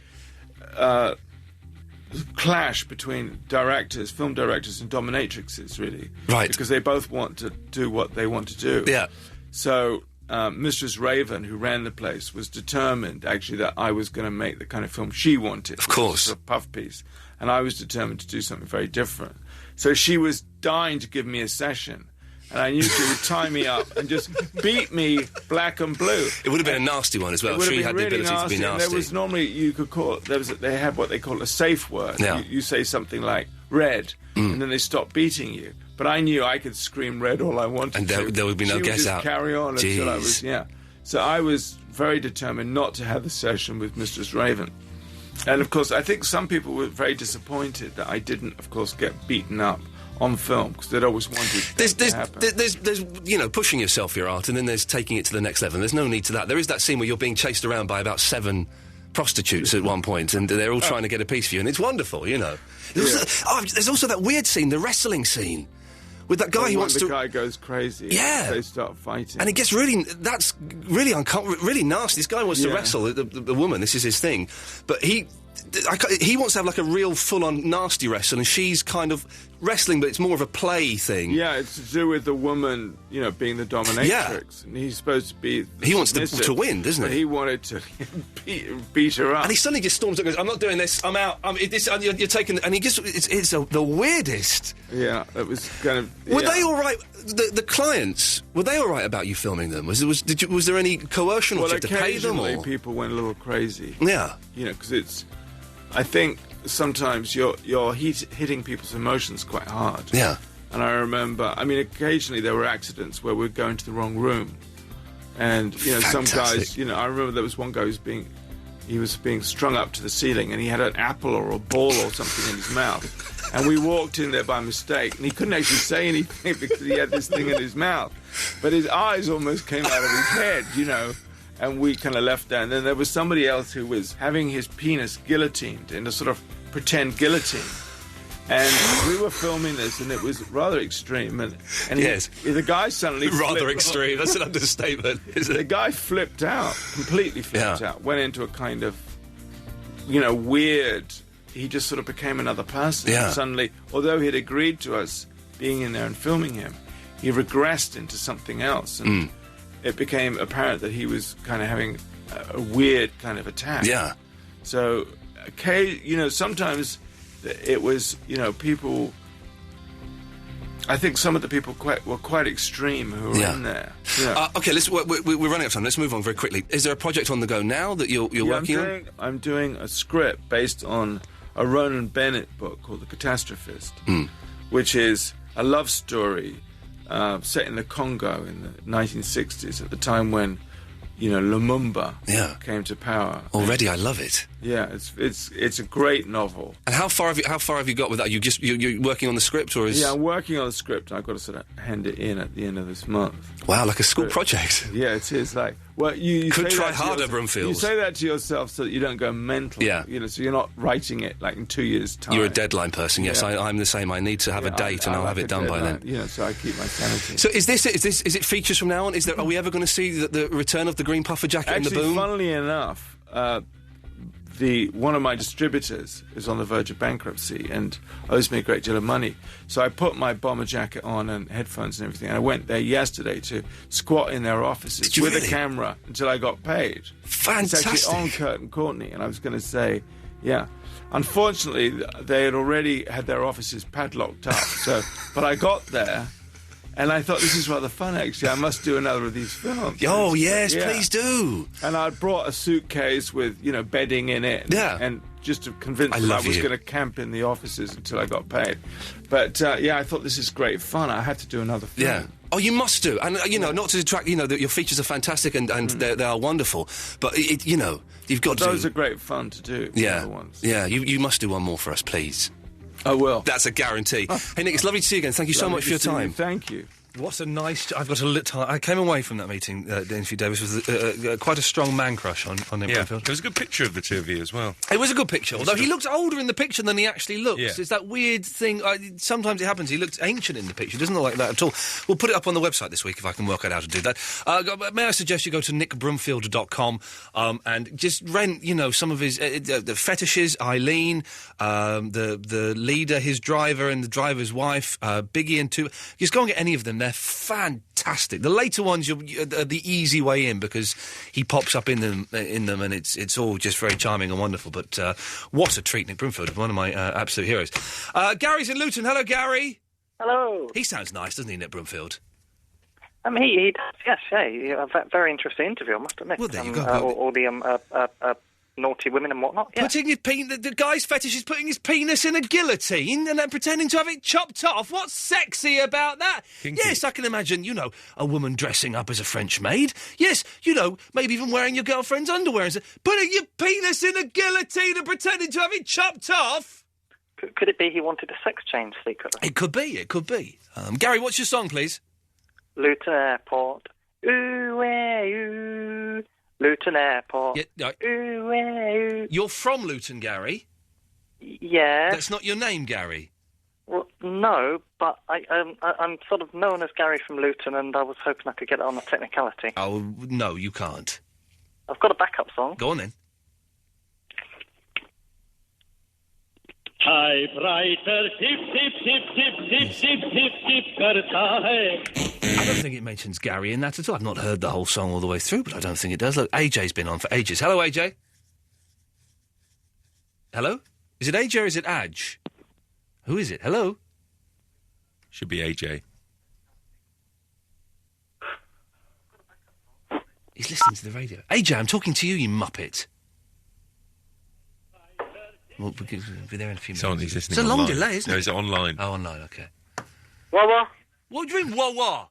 clash between film directors and dominatrixes, really. Right. Because they both want to do what they want to do. Yeah. So Mistress Raven, who ran the place, was determined, actually, that I was going to make the kind of film she wanted. Of course. A puff piece. And I was determined to do something very different. So she was dying to give me a session. and I knew she would tie me up and just beat me black and blue. It would have been a nasty one as well. She had the ability to be nasty. There was normally, you could call it, they had what they call a safe word. Yeah. You say something like red, and then they stop beating you. But I knew I could scream red all I wanted and to. there would be no she get would just out. Carry on until I was, So I was very determined not to have the session with Mistress Raven. And of course, I think some people were very disappointed that I didn't, of course, get beaten up on film, because they'd always wanted that to happen. There's pushing yourself, your art, and then there's taking it to the next level. There's no need to that. There is that scene where you're being chased around by about 7 prostitutes at one point, and they're all trying to get a piece of you, and it's wonderful, There's also that weird scene, the wrestling scene, with that guy who wants to... The guy goes crazy. Yeah. They start fighting. And it gets that's really really nasty. This guy wants to wrestle the woman. This is his thing. But he wants to have like a real full-on nasty wrestle, and she's kind of wrestling, but it's more of a play thing. Yeah, it's to do with the woman, being the dominatrix. Yeah. And he's supposed to be... He wants to win, doesn't he? But he wanted to beat her up. And he suddenly just storms up and goes, I'm not doing this, I'm out, you're taking... And he just... It's the weirdest. Yeah, it was kind of... Were they all right... The clients, were they all right about you filming them? Was there any coercion, or did you have to pay them? Well, occasionally people went a little crazy. Yeah. Because it's... I think sometimes you're hitting people's emotions quite hard. Yeah. And I remember, occasionally there were accidents where we'd go into the wrong room. And, some guys, I remember there was one guy he was being strung up to the ceiling, and he had an apple or a ball or something in his mouth. And we walked in there by mistake, and he couldn't actually say anything because he had this thing in his mouth. But his eyes almost came out of his head, and we kind of left that. And then there was somebody else who was having his penis guillotined in a sort of pretend guillotine. And we were filming this, and it was rather extreme. And yes. The guy suddenly rather extreme. That's an understatement, isn't it? The guy flipped out, completely flipped out, went into a kind of, weird... He just sort of became another person. Yeah. And suddenly, although he'd agreed to us being in there and filming him, he regressed into something else. And it became apparent that he was kind of having a weird kind of attack. Yeah. So, sometimes it was, people... I think some of the people were quite extreme who were in there. Yeah. Okay, we're running out of time. Let's move on very quickly. Is there a project on the go now that you're working on? I'm doing a script based on a Ronan Bennett book called The Catastrophist, which is a love story set in the Congo in the 1960s, at the time when, Lumumba came to power. Already, I love it. Yeah, it's a great novel. And how far have you got with that? You're working on the script, or is? Yeah, I'm working on the script. And I've got to sort of hand it in at the end of this month. Wow, like a school project. Yeah, it is. Like, well, you could try harder, Brumfield. You say that to yourself so that you don't go mental. Yeah. So you're not writing it like in 2 years' time. You're a deadline person. Yes, I'm the same. I need to have a date, and I'll have it done by then. So I keep my sanity. So is it features from now on? Are we ever going to see the return of the green puffer jacket and the boom? Funnily enough, one of my distributors is on the verge of bankruptcy and owes me a great deal of money. So I put my bomber jacket on and headphones and everything, and I went there yesterday to squat in their offices with a camera until I got paid. Fantastic. It's actually on Curtin Courtney, and I was going to say, yeah. Unfortunately, they had already had their offices padlocked up, but I got there. And I thought, this is rather fun, actually. I must do another of these films. Oh, yes, please do. And I brought a suitcase with, bedding in it. Yeah. And just to convince them I was going to camp in the offices until I got paid. But, I thought this is great fun. I had to do another film. Yeah. Oh, you must do. And, not to detract, that your features are fantastic and they are wonderful. But, you've got to... Those are great fun to do. Yeah. Ones. Yeah, you must do one more for us, please. I will. That's a guarantee. Hey, Nick, it's lovely to see you again. Thank you so much for your time. Thank you. What a nice... I've got a little... I came away from that meeting, the interview, Davis, with quite a strong man crush on him. Yeah, there was a good picture of the two of you as well. It was a good picture, although he looks older in the picture than he actually looks. Yeah. It's that weird thing... sometimes it happens. He looks ancient in the picture. He doesn't look like that at all. We'll put it up on the website this week if I can work out how to do that. May I suggest you go to nickbrumfield.com and just rent, some of his... the fetishes, Eileen, the leader, his driver, and the driver's wife, Biggie and two... Just go and get any of them. They're fantastic. The later ones are the easy way in because he pops up in them, and it's all just very charming and wonderful. But what a treat, Nick Brumfield, one of my absolute heroes. Gary's in Luton. Hello, Gary. Hello. He sounds nice, doesn't he, Nick Brumfield? He does, yes, yeah. A very interesting interview, I must admit. Well, there you go. All the naughty women and whatnot. Yeah. Putting his the guy's fetish is putting his penis in a guillotine and then pretending to have it chopped off. What's sexy about that? Kinky. Yes, I can imagine, a woman dressing up as a French maid. Yes, maybe even wearing your girlfriend's underwear. And putting your penis in a guillotine and pretending to have it chopped off. Could it be he wanted a sex change secretly? It could be. Gary, what's your song, please? Luton Airport. Ooh, ooh. Luton Airport. Yeah, ooh, ooh. You're from Luton, Gary? Yeah. That's not your name, Gary? Well, no, but I'm sort of known as Gary from Luton, and I was hoping I could get it on a technicality. Oh, no, you can't. I've got a backup song. Go on, then. Typewriter, tip, tip, tip, tip, tip, tip, tip, tip, karta hai. I don't think it mentions Gary in that at all. I've not heard the whole song all the way through, but I don't think it does. Look, AJ's been on for ages. Hello, AJ. Hello? Is it AJ or is it Aj? Who is it? Hello? Should be AJ. He's listening to the radio. AJ, I'm talking to you, you muppet. We'll be there in a few minutes. He's listening. It's a long online. delay, isn't it? No, is it online? Oh, online, OK. Wah-wah. What do you mean, wah-wah?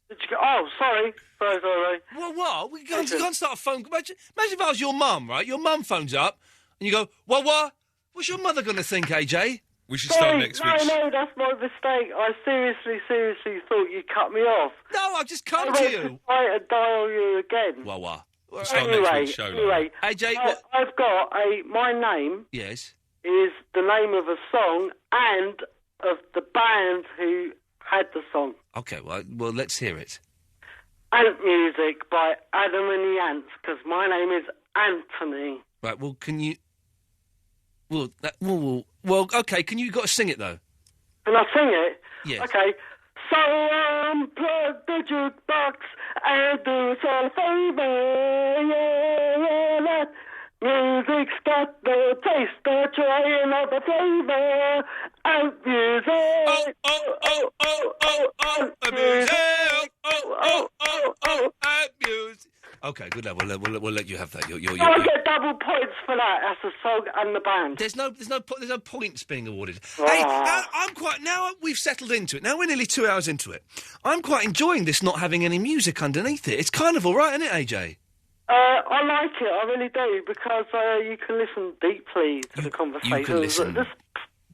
Did you go... Oh, sorry. Sorry. Wah-wah? We can't start a phone... Imagine if I was your mum, right? Your mum phones up and you go, wah-wah? What's your mother going to think, AJ? We should start next week. No, that's my mistake. I seriously thought you cut me off. No, I've just come to you. I to dial you again. Wah-wah. Anyway, AJ, I've got my name. Yes. Is the name of a song and of the band who had the song. OK, well, let's hear it. Ant Music by Adam and the Ants, because my name is Anthony. Right, well, can you... Well, OK, can you got to sing it, though? Can I sing it? Yes. OK. So unplug the jukebox and do us all a favour, yeah, that music's got the taste, the joy and the flavour, and music, music. OK, good lad, we'll let you have that. I get double points for that. That's the song and the band. There's no points being awarded. Hey, I'm quite... Now we've settled into it. Now we're nearly 2 hours into it. I'm quite enjoying this not having any music underneath it. It's kind of all right, isn't it, AJ? I like it, I really do, because you can listen deeply to the conversations that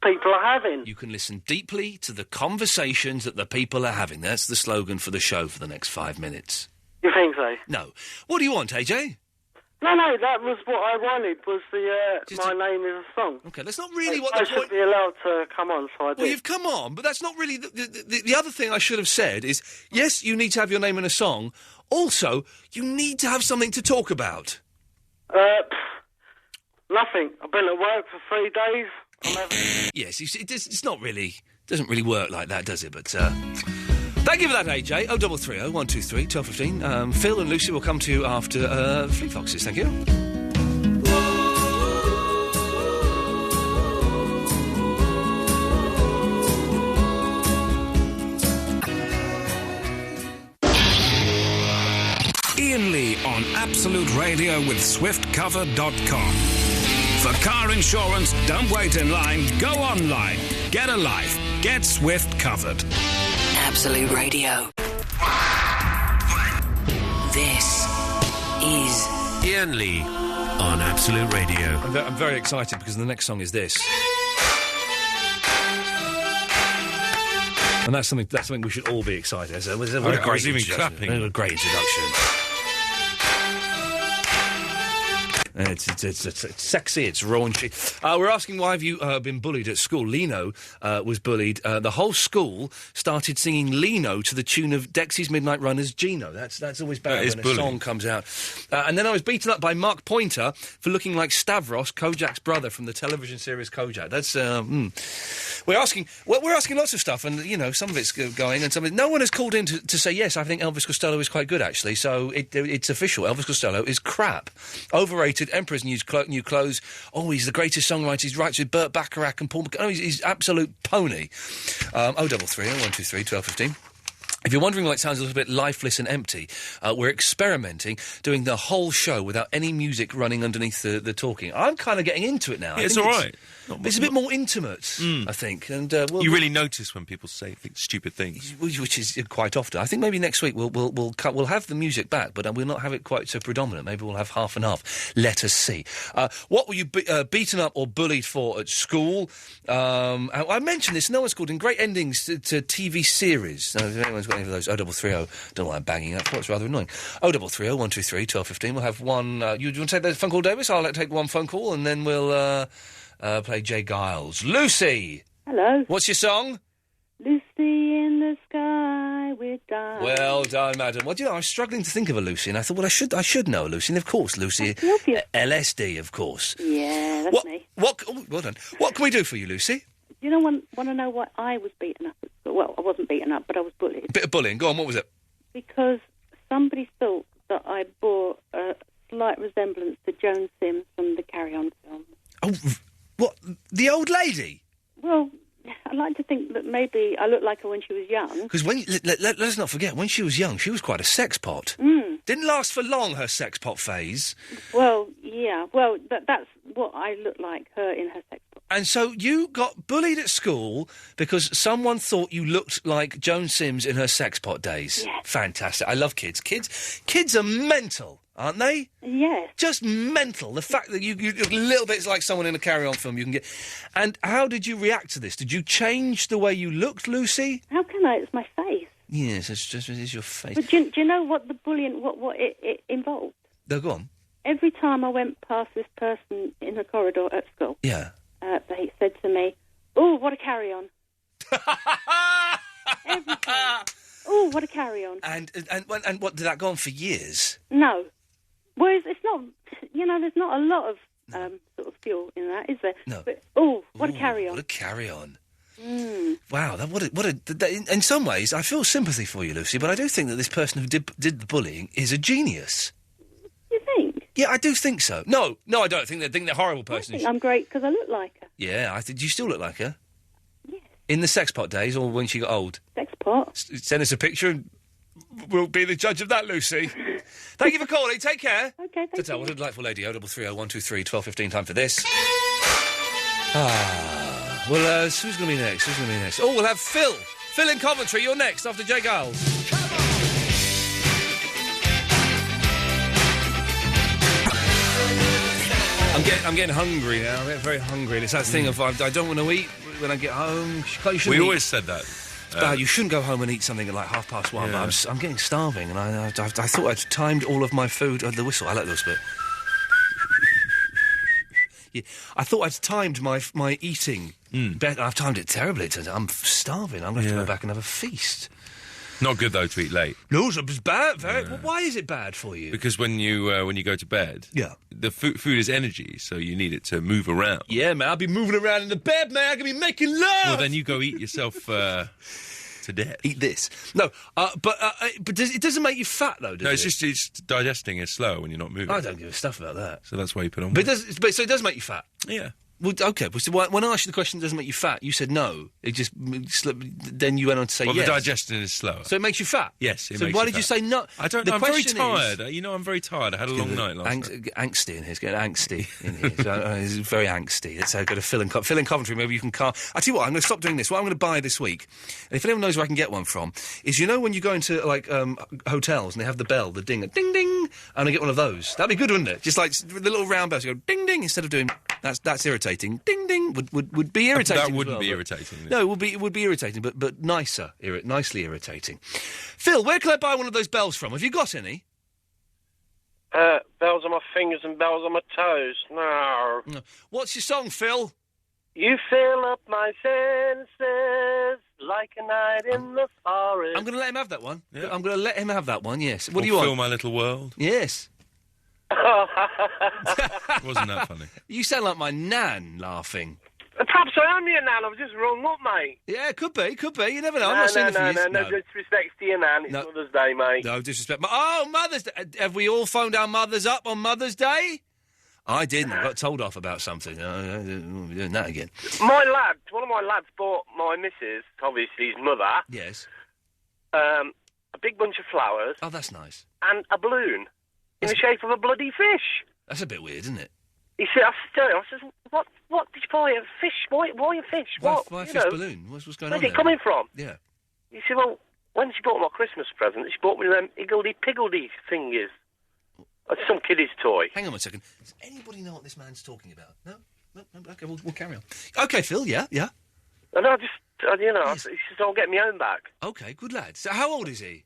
people are having. You can listen deeply to the conversations that the people are having. That's the slogan for the show for the next 5 minutes. You think so? No. What do you want, AJ? No, that was what I wanted, was My Name is a Song. OK, that's not really what I the should point... be allowed to come on, so I did. Well, you've come on, but that's not really... The other thing I should have said is, yes, you need to have your name in a song. Also, you need to have something to talk about. Nothing. I've been at work for 3 days. Yes, you see, it's not really... doesn't really work like that, does it? But, thank you for that, AJ. 0330 123 1215. Phil and Lucy will come to you after Fleet Foxes. Thank you. Iain Lee on Absolute Radio with SwiftCover.com. For car insurance, don't wait in line, go online. Get a life. Get Swift Covered. Absolute Radio. This is Iain Lee on Absolute Radio. I'm very excited because the next song is this. And that's something we should all be excited. What a great introduction. What a great introduction. It's sexy, it's raunchy. We're asking, why have you been bullied at school? Lino was bullied. The whole school started singing Lino to the tune of Dexy's Midnight Runner's Gino. That's always bad when a song comes out. And then I was beaten up by Mark Pointer for looking like Stavros, Kojak's brother from the television series Kojak. That's we're asking lots of stuff, and some of it's going, and some of it, no one has called in to say yes. I think Elvis Costello is quite good, actually. So it's official. Elvis Costello is crap, overrated. Emperor's new clothes. Oh, he's the greatest songwriter. He writes with Burt Bacharach and Paul McCartney. Oh, he's absolute pony. 0330 123 1215. If you're wondering why it sounds a little bit lifeless and empty, we're experimenting, doing the whole show without any music running underneath the talking. I'm kind of getting into it now. Yeah, it's all right. It's a bit more intimate, I think. And you really notice when people say stupid things, which is quite often. I think maybe next week we'll have the music back, but we'll not have it quite so predominant. Maybe we'll have half and half. Let us see. What were you beaten up or bullied for at school? I mentioned this. No one's called in great endings to TV series. Now, if anyone's got any of those, 0330, don't know why I'm banging that. That's rather annoying. 0330 123 1215. We'll have one. You want to take the phone call, Davis? I'll take one phone call, and then we'll play Jay Giles. Lucy! Hello. What's your song? Lucy in the sky with diamonds. Well done, madam. Well, do you know, I was struggling to think of a Lucy, and I thought, well, I should know a Lucy. And of course, Lucy. LSD, of course. Yeah, that's me. Well done. What can we do for you, Lucy? You know, want to know why I was beaten up at school? Well, I wasn't beaten up, but I was bullied. Bit of bullying. Go on, what was it? Because somebody thought that I bore a slight resemblance to Joan Sims from the Carry On film. Oh, what? The old lady? Well, I like to think that maybe I looked like her when she was young. Because let's not forget, when she was young, she was quite a sex pot. Didn't last for long, her sex pot phase. Well, yeah. Well, that's what I looked like, her in her sex pot. And so you got bullied at school because someone thought you looked like Joan Sims in her sex pot days. Yes. Fantastic. I love kids. Kids are mental, aren't they? Yes. Just mental. The fact that you look a little bit like someone in a Carry On film you can get. And how did you react to this? Did you change the way you looked, Lucy? How can I? It's my face. Yes, it's your face. But do you know what the bullying, what it involved? No, go on. Every time I went past this person in the corridor at school, yeah, they said to me, "Oh, what a Carry On!" Every time. Oh, what a Carry On! And what did that go on for years? No. Well, it's not. You know, there's not a lot of sort of fuel in that, is there? No. But what a Carry On! What a Carry On! Wow, in some ways, I feel sympathy for you, Lucy, but I do think that this person who did the bullying is a genius. You think? Yeah, I do think so. No, I don't think they're a horrible person. I think I'm great because I look like her. Yeah, I think. Do you still look like her? Yes. In the sex pot days, or when she got old? Sex pot. Send us a picture, and we'll be the judge of that, Lucy. Thank you for calling. Take care. Okay, thank you. What a delightful lady. 0330 123 1215. Time for this. Well, who's going to be next? Oh, we'll have Phil. Phil in Coventry. You're next after Jay Giles. I'm getting hungry now. I'm getting very hungry. It's that thing of I don't want to eat when I get home. We always said that. You shouldn't go home and eat something at like 1:30. Yeah. But I'm getting starving, and I thought I'd timed all of my food. The whistle. I like the whistle bit. Yeah, I thought I'd timed my eating better. I've timed it terribly. It turns out I'm starving. I'm going to have to go back and have a feast. Not good, though, to eat late. No, it's bad. Well, why is it bad for you? Because when you go to bed, the food is energy, so you need it to move around. Yeah, man, I'll be moving around in the bed, man. I'm going to be making love. Well, then you go eat yourself to death. Eat this. No, but it doesn't make you fat, though, does it? No, it's digesting is slow when you're not moving. I don't give a stuff about that. So that's why you put on weight. So it does make you fat? Yeah. Well, okay. So when I asked you the question, does it make you fat? You said no. It just then you went on to say yes. Well, the digestion is slower. So it makes you fat? Yes, it makes you fat. So why did you say no? I don't know. I'm very tired. I'm very tired. I had a long night last night. Angsty in here. It's getting angsty in here. It's very angsty. Let's go to Phil in Coventry. Maybe you can I'll tell you what, I'm going to stop doing this. What I'm going to buy this week, and if anyone knows where I can get one from, is when you go into, like, hotels and they have the bell, the ding, ding, ding, and I get one of those. That'd be good, wouldn't it? Just like the little round bells. You go ding, ding, instead of doing... That's irritating. Ding, ding. Would be irritating. That wouldn't be irritating. No, it would be irritating, but nicer, nicely irritating. Phil, where can I buy one of those bells from? Have you got any? Bells on my fingers and bells on my toes. No. What's your song, Phil? You fill up my senses like a night in the forest. I'm going to let him have that one. Yeah. I'm going to let him have that one. Yes. What do you Fill want? Fill my little world. Yes. Wasn't that funny? You sound like my nan laughing. Perhaps I am your nan. I've just rung up, mate. Yeah, could be. You never know. I'm not saying No disrespect to your nan. It's Mother's Day, mate. No disrespect. Mother's Day. Have we all phoned our mothers up on Mother's Day? I didn't. I got told off about something. We're doing that again. One of my lads bought my missus, obviously his mother. Yes. a big bunch of flowers. Oh, that's nice. And a balloon in the shape of a bloody fish. That's a bit weird, isn't it? He said, I said, what did you buy? A fish? Why a fish? Why What? a You fish know, balloon? What's going where's on it there? coming from? Yeah. He said, well, when she bought my Christmas present, she bought me them higgledy-piggledy thingies. It's some kiddie's toy. Hang on a second. Does anybody know what this man's talking about? No? Okay, we'll carry on. Okay, Phil, yeah. And I just, he says, I'll get my own back. Okay, good lad. So how old is he?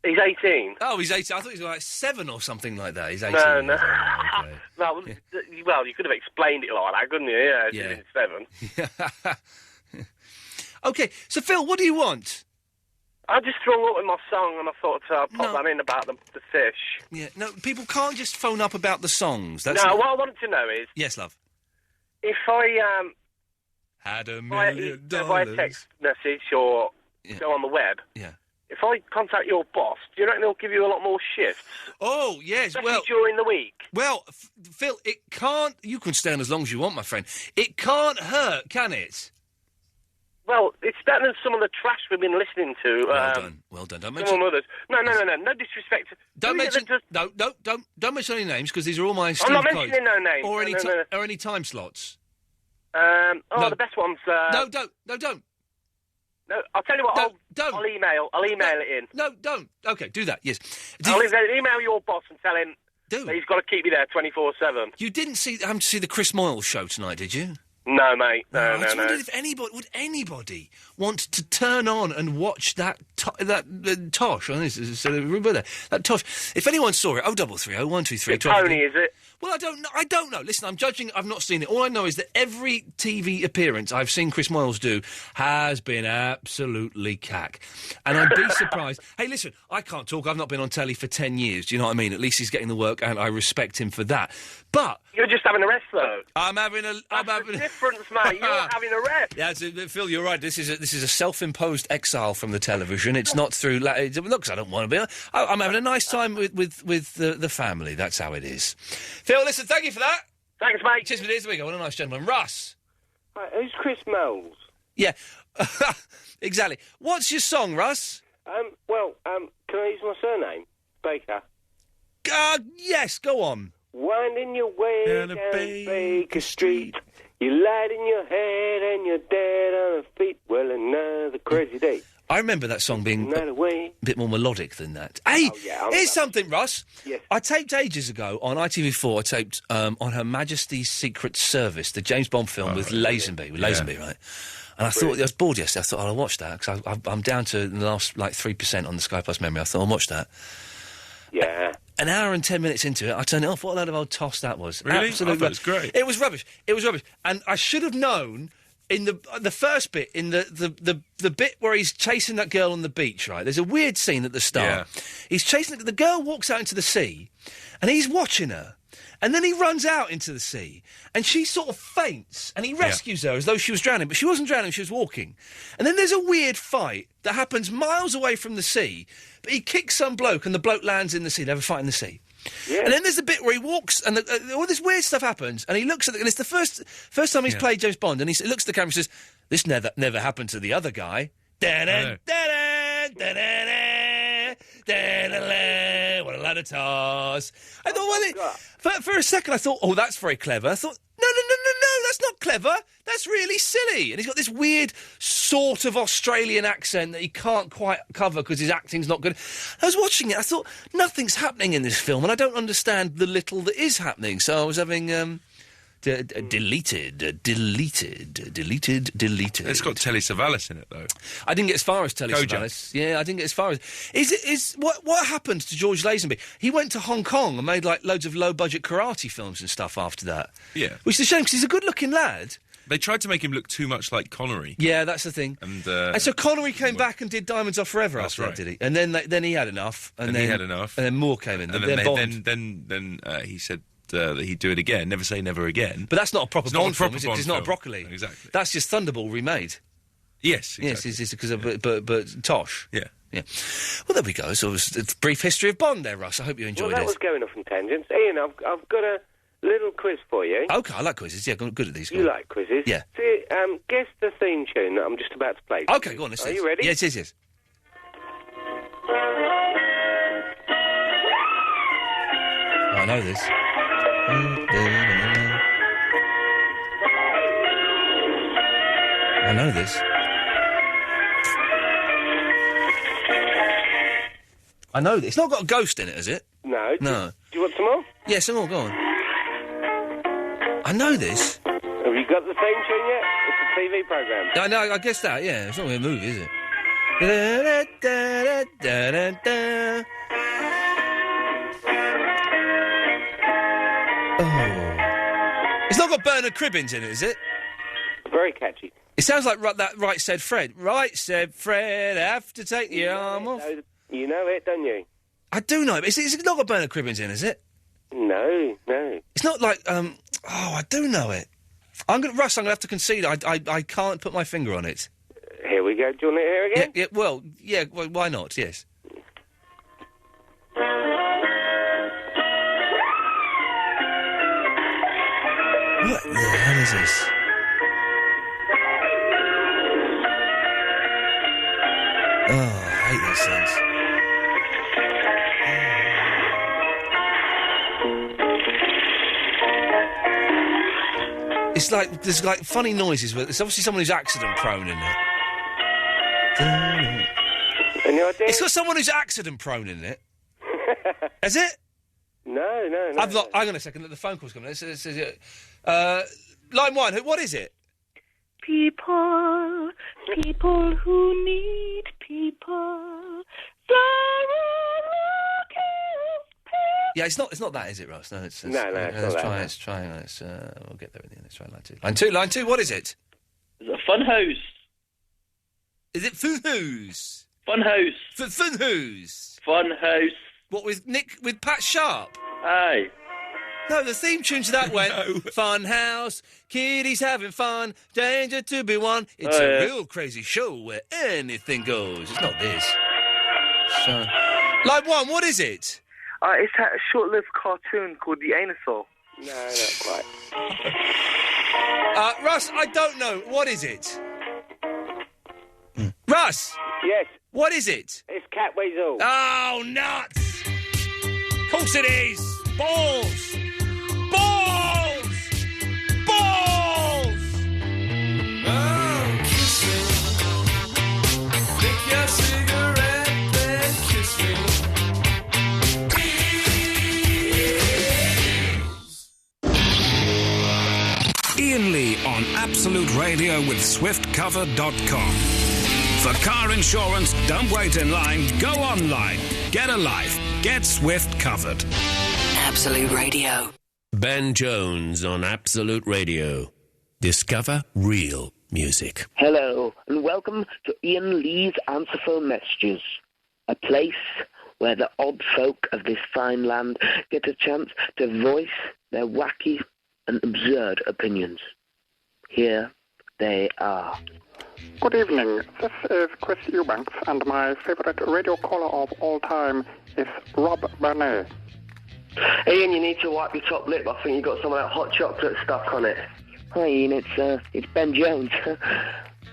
He's 18. Oh, he's 18. I thought he was like 7 or something like that. He's 18. No. Well, you could have explained it like that, couldn't you? Yeah, he's 7. Okay, so Phil, what do you want? I just strung up with my song and I thought I'd pop that in about the fish. Yeah, no, people can't just phone up about the songs. What I wanted to know is... Yes, love. If I, had $1 million. If I text message or go on the web... Yeah. If I contact your boss, do you reckon they'll give you a lot more shifts? Oh, yes, Especially during the week. Well, Phil, it can't... You can stay on as long as you want, my friend. It can't hurt, can it? Well, it's better than some of the trash we've been listening to. Well done. Don't Some mention... of others. No disrespect. Don't mention... Don't mention any names, because these are all my... I'm not mentioning no names. Or any time slots. The best ones... No, don't. No, I'll tell you what. I'll email it in. No, don't. Okay, do that. Yes. I'll email your boss and tell him that he's got to keep me there 24/7. You didn't happen to see the Chris Moyle show tonight, did you? No, mate. No. I just wondered if would anybody want to turn on and watch that Tosh? Remember that Tosh? If anyone saw it, 0330 123 Tony, is it? Well, I don't know. Listen, I'm judging. I've not seen it. All I know is that every TV appearance I've seen Chris Moyles do has been absolutely cack. And I'd be surprised. Hey, listen, I can't talk. I've not been on telly for 10 years. Do you know what I mean? At least he's getting the work, and I respect him for that. But you're just having a rest, though. I'm having a difference, mate. You're having a rest. Yeah, Phil, you're right. This is a self-imposed exile from the television. It's not through. Look, 'cause I don't want to be. I'm having a nice time with the family. That's how it is. Phil, listen, thank you for that. Thanks, mate. Cheers, there we go. What a nice gentleman. Russ. Right, who's Chris Moyles? Yeah, exactly. What's your song, Russ? Can I use my surname? Baker. Yes, go on. Winding your way down Baker Street. You light in your head and you're dead on her feet. Well, another crazy day. I remember that song being a bit more melodic than that. Hey, here's something, Russ. Yes. I taped ages ago on ITV4, I taped on Her Majesty's Secret Service, the James Bond film with Lazenby. Right? And I thought, I was bored yesterday, I thought, I'll watch that, because I'm down to the last, 3% on the Sky Plus memory. I thought, I'll watch that. Yeah. An hour and 10 minutes into it, I turned it off. What a load of old toss that was. Really? Absolutely. I thought it was great. It was rubbish. And I should have known... In the first bit, in the bit where he's chasing that girl on the beach, right? There's a weird scene at the start. Yeah. He's chasing the girl, walks out into the sea, and he's watching her. And then he runs out into the sea, and she sort of faints, and he rescues her as though she was drowning, but she wasn't drowning, she was walking. And then there's a weird fight that happens miles away from the sea, but he kicks some bloke, and the bloke lands in the sea. They have a fight in the sea. Yeah. And then there's the bit where he walks, and all this weird stuff happens, and he looks at and it's the first time he's played James Bond, and he looks at the camera and says, "This never happened to the other guy." Da-da, da-da, da-da, da-da, what a lot of toss. I thought, for a second, I thought, oh, that's very clever. I thought, no, that's not clever. That's really silly. And he's got this weird sort of Australian accent that he can't quite cover because his acting's not good. I was watching it, I thought, nothing's happening in this film, and I don't understand the little that is happening. So I was having... Deleted. It's got Telly Savalas in it, though. I didn't get as far as Telly Savalas. Yeah, I didn't get as far as... What happened to George Lazenby? He went to Hong Kong and made, loads of low-budget karate films and stuff after that. Yeah. Which is a shame, because he's a good-looking lad. They tried to make him look too much like Connery. Yeah, that's the thing. And so Connery came back and did Diamonds Are Forever after that, did he? And then he had enough. And then he had enough. And then Moore came in. And then he said... that he'd do it again. Never say never again. But that's not a proper Bond film, is it? It's not a Broccoli. Exactly. That's just Thunderball remade. Yes, exactly. Yes, because but Tosh. Yeah. Well, there we go. So it was a brief history of Bond there, Russ. I hope you enjoyed it. Well, that was going off in tangents. Ian, I've got a little quiz for you. Okay, I like quizzes. Yeah, I'm good at these. You like quizzes? Yeah. See, guess the theme tune that I'm just about to play. Okay, go on, let's see. Are you ready? Yes. I know this. I know this. I know this. It's not got a ghost in it, has it? No. No. Do you want some more? Yeah, some more, go on. I know this. Have you got the theme tune yet? It's a TV programme. I know, I guess that, yeah. It's not really a movie, is it? Da-da-da-da-da-da-da. Oh. It's not got Bernard Cribbins in it, is it? Very catchy. It sounds like that Right Said Fred. Right Said Fred, have to take the arm off. You know it, don't you? I do know it, but it's not got Bernard Cribbins in, is it? No. It's not like, I do know it. Russ, I'm going to have to concede. I can't put my finger on it. Here we go. Do you want to hear it again? Well, why not? Yes. What the hell is this? Oh, I hate these things. It's like, there's like funny noises, but it's obviously someone who's accident prone in it. Any idea? It's got someone who's accident prone in it. Is it? No. Hang on a second, the phone call's coming. Line 1, what is it? People who need people. Yeah, it's not that, is it, Ross? No, it's No, it's not that. Let's try. We'll get there in the end. Let's try line 2. Line 2, what is it? It's a funhouse. Is it Funhouse? Funhouse. Funhouse. Funhouse. What, with Pat Sharp? Aye. No, the theme tune to that went, Fun house, kiddies having fun, danger to be won. It's a real crazy show where anything goes. It's not this. So, line 1, what is it? It's a short-lived cartoon called The Anusol. No, not quite. Russ, I don't know. What is it? Russ! Yes? What is it? It's Catweasel. Oh, nuts! Of course it is! Balls! Balls! Balls! Oh, kiss me. Lick your cigarette, then kiss me. Iain Lee on Absolute Radio with SwiftCover.com. For car insurance, don't wait in line, go online. Get a life. Get Swift Covered. Absolute Radio. Ben Jones on Absolute Radio. Discover real music. Hello, and welcome to Iain Lee's Answer Phone Messages, a place where the odd folk of this fine land get a chance to voice their wacky and absurd opinions. Here they are. Good evening. This is Chris Eubanks, and my favourite radio caller of all time is Rob Burnett. Ian, you need to wipe your top lip. I think you've got some of that hot chocolate stuck on it. Hi Ian, it's Ben Jones.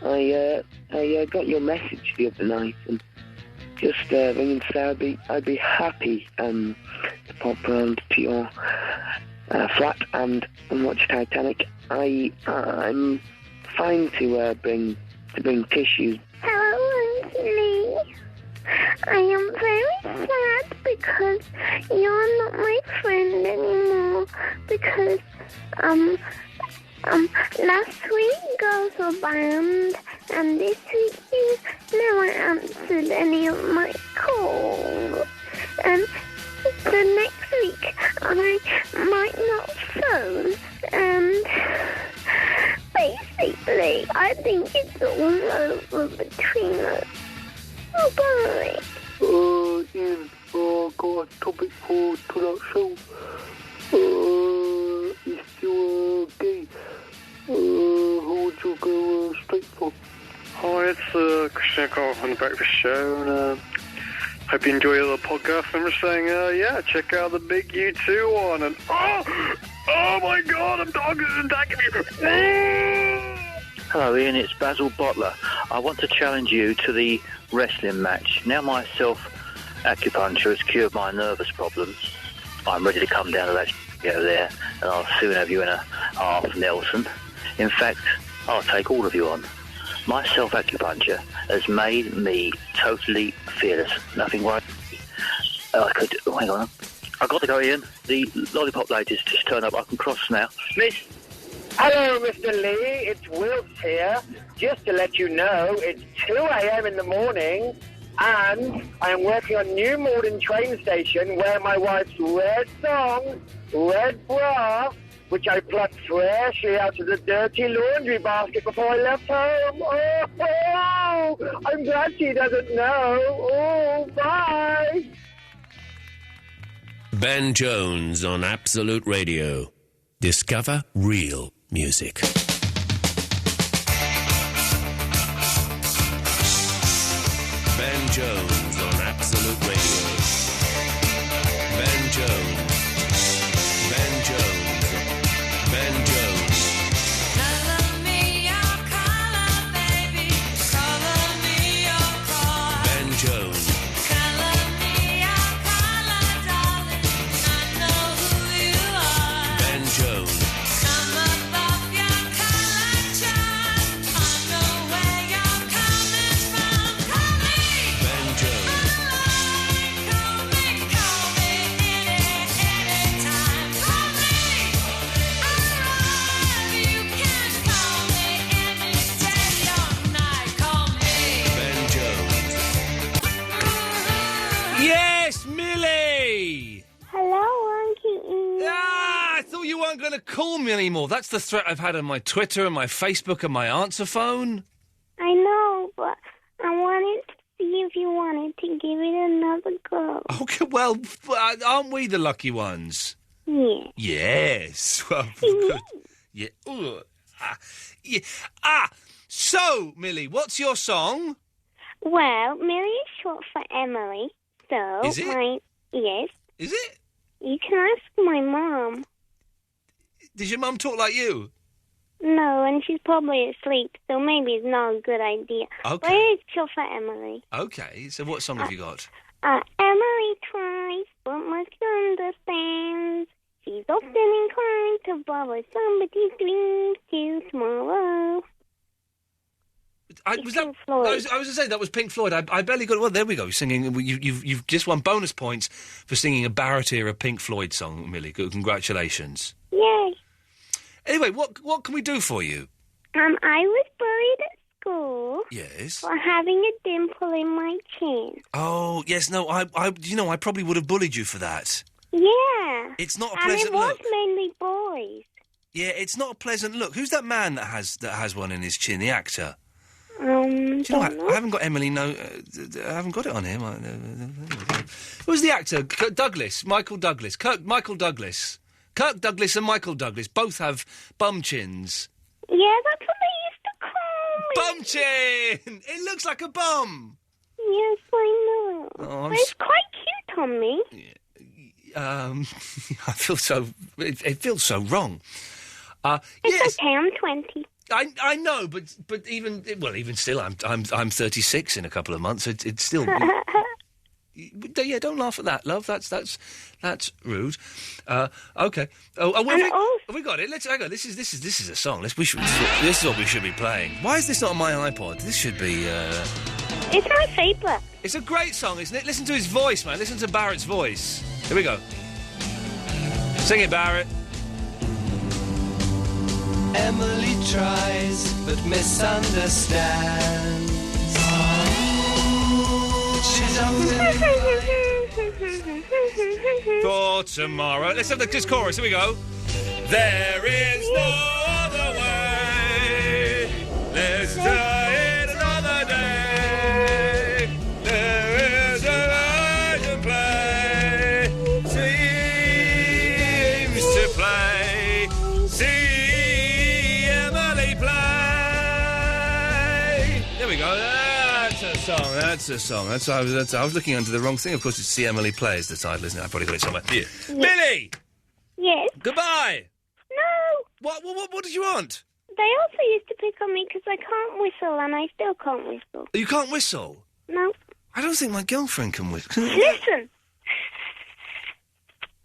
I got your message the other night and just ringing to say I'd be happy to pop round to your flat and watch Titanic. I'm fine to bring tissues. Hello, Lee. I am very sad because you're not my friend anymore. Because last week girls were banned, and this week you never answered any of my calls. And the next week I might not phone, and basically I think it's all over between us. Oh, bye. Ian, got a topic for tonight's show. If you're gay, who would you go straight for? Hi, it's Christian Cole from the Breakfast Show, and hope you enjoy the podcast. I'm just saying, check out the big U2 one, and oh my God, I'm attacking you. Hello, Ian. It's Basil Bottler. I want to challenge you to the wrestling match. Now my self-acupuncture has cured my nervous problems. I'm ready to come down to that go there, and I'll soon have you in a half Nelson. In fact, I'll take all of you on. My self-acupuncture has made me totally fearless. Nothing worries me. Hang on. I've got to go, Ian. The lollipop lady's just turned up. I can cross now. Miss? Hello, Mr. Lee. It's Wilkes here. Just to let you know, it's 2 a.m. in the morning, and I am working on New Malden train station where my wife's red song, Red Bra, which I plucked freshly out of the dirty laundry basket before I left home. Oh, I'm glad she doesn't know. Oh, bye. Ben Jones on Absolute Radio. Discover real music. Ben Jones on Absolute Radio. Ben Jones. Ben Jones. Ben Jones. Color me your color, baby. Color me your color. Ben Jones. Color me your color, darling. I know who you are. Ben Jones. Come above your color chart. I know where you're coming from. Call me. Ben Jones. Call me anytime. Call me. You can call me any day or night. Call me. Ben Jones. Yes, Millie! Hello, Uncle Ian. Ah, I thought you weren't going to call me anymore. That's the threat I've had on my Twitter and my Facebook and my answer phone. I know, but I wanted to see if you wanted to give it another go. Okay, well, aren't we the lucky ones? Yeah. Yes. Well, good. Yeah. Ooh. Yeah. So, Millie, what's your song? Well, Millie is short for Emily, so Is it? Yes. Is it? You can ask my mum. Does your mum talk like you? No, and she's probably asleep, so maybe it's not a good idea. Okay. But it's short for Emily. Okay, so what song have you got? Emily tries, but must understand. She's often inclined to borrow somebody's dreams till tomorrow. I was going to say that was Pink Floyd. I barely got. Well, there we go. Singing. You've just won bonus points for singing a Barrett era Pink Floyd song, Millie. Congratulations. Yay. Anyway, what can we do for you? I was bullied at school Yes. for having a dimple in my chin. Oh yes, no. I probably would have bullied you for that. Yeah. It's not a And pleasant it was look. mainly boys. Yeah, it's not a pleasant look. Who's that man that has one in his chin? The actor. Do you know, I haven't got Emily. No, I haven't got it on here. Who's the actor? Douglas, Michael Douglas, Michael Douglas, Kirk Douglas, and Michael Douglas both have bum chins. Yeah, that's what they used to call me. Bum chin. It looks like a bum. Yes, I know. Oh, But it's quite cute on me. I feel so. It feels so wrong. It's okay. I'm 20. I know, but even still, I'm 36 in a couple of months. It's still. Yeah, don't laugh at that, love. That's rude. Okay. Have we got it? Hang on. This is a song. This is what we should be playing. Why is this not on my iPod? This should be. It's my favourite. It's a great song, isn't it? Listen to his voice, man. Listen to Barrett's voice. Here we go. Sing it, Barrett. Emily tries but misunderstands. She's For tomorrow. Let's have the chorus. Here we go. There is no other way. Let's try it another day. There is a light to play. Seems to play. See Emily play. There we go. That's a song. I was looking under the wrong thing. Of course, it's See Emily Play is the title, isn't it? I've probably got it somewhere. Yeah. Millie! Yes? Goodbye! No! What did you want? They also used to pick on me because I can't whistle, and I still can't whistle. You can't whistle? No. I don't think my girlfriend can whistle. Listen!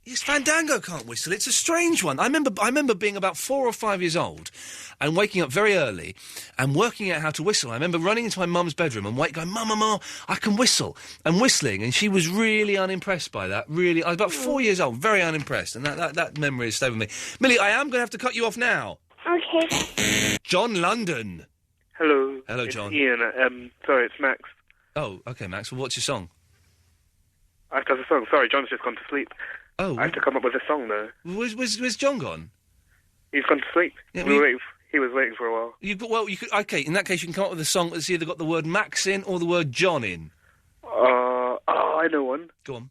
It's Fandango can't whistle. It's a strange one. I remember being about 4 or 5 years old and waking up very early and working out how to whistle. I remember running into my mum's bedroom and going, Mum, I can whistle. And whistling, and she was really unimpressed by that. Really, I was about 4 years old, very unimpressed, and that memory has stayed with me. Millie, I am going to have to cut you off now. Okay. John London. Hello. Hello, John. Ian. Sorry, it's Max. Oh, okay, Max. Well, what's your song? I have to have a song. Sorry, John's just gone to sleep. Oh. I have to come up with a song, though. Where's John gone? He's gone to sleep. Yeah, he was waiting for a while. You could. Okay, in that case, you can come up with a song that's either got the word Max in or the word John in. I know one. Go on.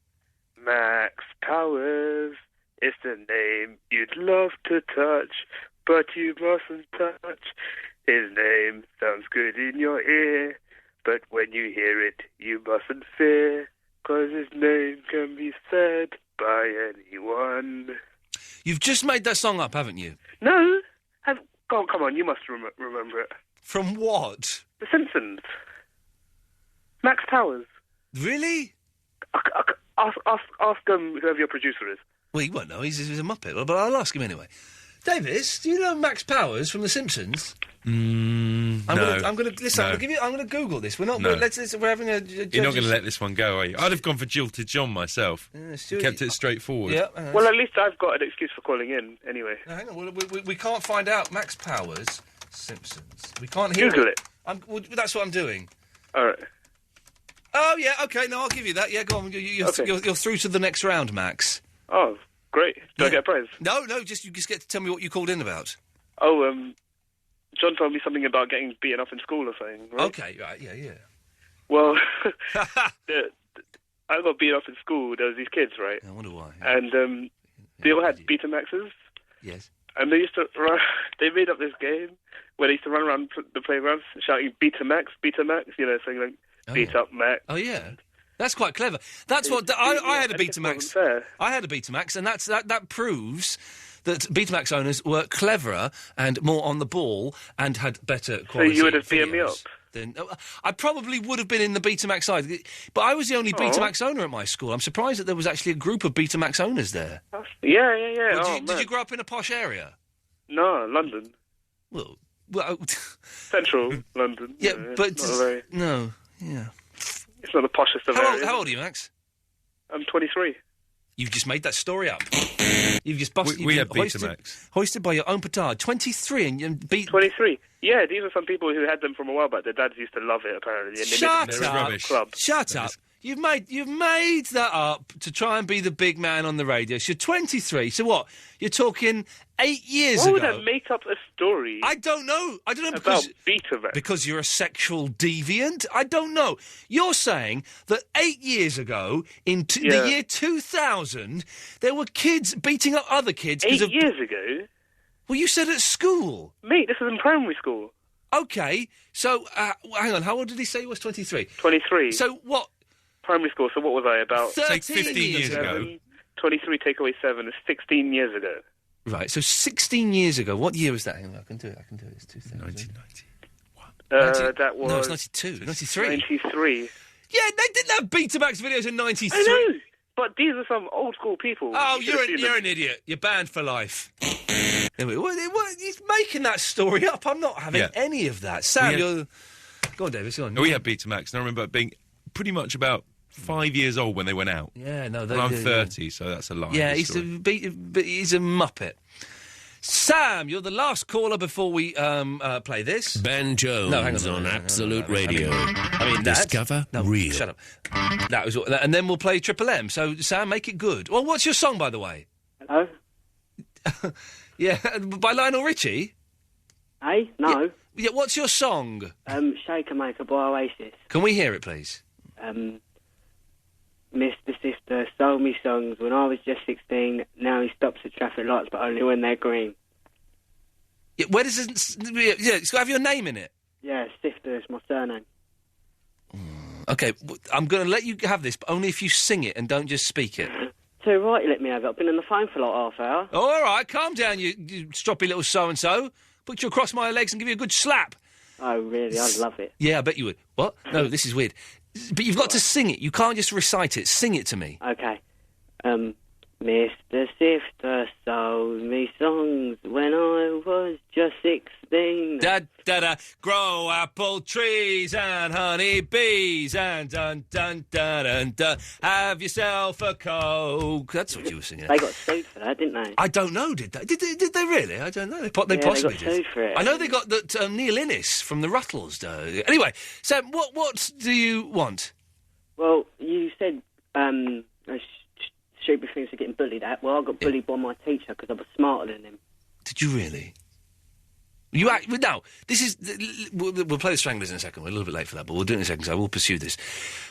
Max Powers is the name you'd love to touch, but you mustn't touch. His name sounds good in your ear, but when you hear it, you mustn't fear, 'cause his name can be said by anyone. You've just made that song up, haven't you? No. Come on, you must remember it. From what? The Simpsons. Max Powers. Really? Ask whoever your producer is. Well, he won't know. He's a muppet, but I'll ask him anyway. Davis, do you know Max Powers from The Simpsons? No. I'm going to listen. No. I'm going to Google this. We're not. No. We're having a. You're not going to let this one go, are you? I'd have gone for Jilted John myself. Kept it straightforward. Yeah. Well, at least I've got an excuse for calling in, anyway. No, hang on. We can't find out. Max Powers, Simpsons. We can't hear Google it. That's what I'm doing. All right. Oh, yeah, OK. No, I'll give you that. Yeah, go on. You're through to the next round, Max. Oh, great. Do I get a prize? No, you just get to tell me what you called in about. Oh, John told me something about getting beaten up in school or something, right? OK, right, yeah. Well, I got beaten up in school. There was these kids, right? I wonder why. And they all had Betamaxes. Yes. And they used to run, they made up this game where they used to run around the playgrounds shouting Betamax, you know, saying like, beat up Max. Oh, yeah. That's quite clever. That's what... I had a Betamax. I had a Betamax, and that proves that Betamax owners were cleverer and more on the ball and had better quality. So you would have beaten me up? Then I probably would have been in the Betamax side. But I was the only Betamax owner at my school. I'm surprised that there was actually a group of Betamax owners there. Yeah. Well, did you grow up in a posh area? No, London. Well... Central London. Yeah, but... It's not very... No, yeah. It's not the poshest of areas. How old are you, Max? I'm 23. You've just made that story up. You've just busted... We have Betamax. Hoisted by your own petard. 23 and beat... 23. Yeah, these are some people who had them from a while back. Their dads used to love it, apparently. And Shut up! Club. Shut up! You've made that up to try and be the big man on the radio. So you're 23. So what? You're talking 8 years ago. Why would I make up a story? I don't know. About Betamax. Because you're a sexual deviant? I don't know. You're saying that 8 years ago, in the year 2000, there were kids beating up other kids. 8 years ago? Well, you said at school. Mate, this was in primary school. OK, so, hang on, how old did he say he was? 23? 23. So what? Primary school, so what was I, about... 15 years ago. 23 take away 7 is 16 years ago. Right, so 16 years ago. What year was that? Hang on, I can do it. It's 2000. 1990. That was... No, it's 92. 93. 93. Yeah, they didn't have Betamax videos in 93. I know, but these are some old school people. Oh, you're an idiot. You're banned for life. He's making that story up. I'm not having any of that. Sam, you're... Go on, Davis, go on. We had Betamax, and I remember being pretty much about 5 years old when they went out. Yeah, no, I'm 30, so that's a lie. Yeah, he's a muppet. Sam, you're the last caller before we play this. Ben Jones on Absolute Radio. I mean, Discover real. Shut up. That was, and then we'll play Triple M. So, Sam, make it good. Well, what's your song, by the way? Hello? Yeah, by Lionel Richie? Hey, no. Yeah, what's your song? Shaker Maker by Oasis. Can we hear it, please? Mr. Sister sold me songs when I was just 16. Now he stops at traffic lights, but only when they're green. Yeah, where does it... Yeah, it's got to have your name in it. Yeah, Sifter is my surname. OK, I'm going to let you have this, but only if you sing it and don't just speak it. Too right, you let me have it. I've been on the phone for like half hour. Oh, all right, calm down, you stroppy little so-and-so. Put you across my legs and give you a good slap. Oh, really? I'd love it. Yeah, I bet you would. What? No, this is weird. But you've got to sing it. You can't just recite it. Sing it to me. OK. Mr. sister sold me songs when I was just 16. Da-da-da, grow apple trees and honey bees and dun-dun-dun-dun-dun, have yourself a Coke. That's what you were singing. They got sued for that, didn't they? I don't know, did they? Did they really? I don't know. They possibly they got did. sued for it. I know they got that Neil Innes from the Ruttles. Anyway, Sam, what do you want? Well, you said stupid things for getting bullied at. Well, I got bullied by my teacher because I was smarter than him. Did you really? Now, this is... We'll play the Stranglers in a second. We're a little bit late for that, but we'll do it in a second, so I will pursue this.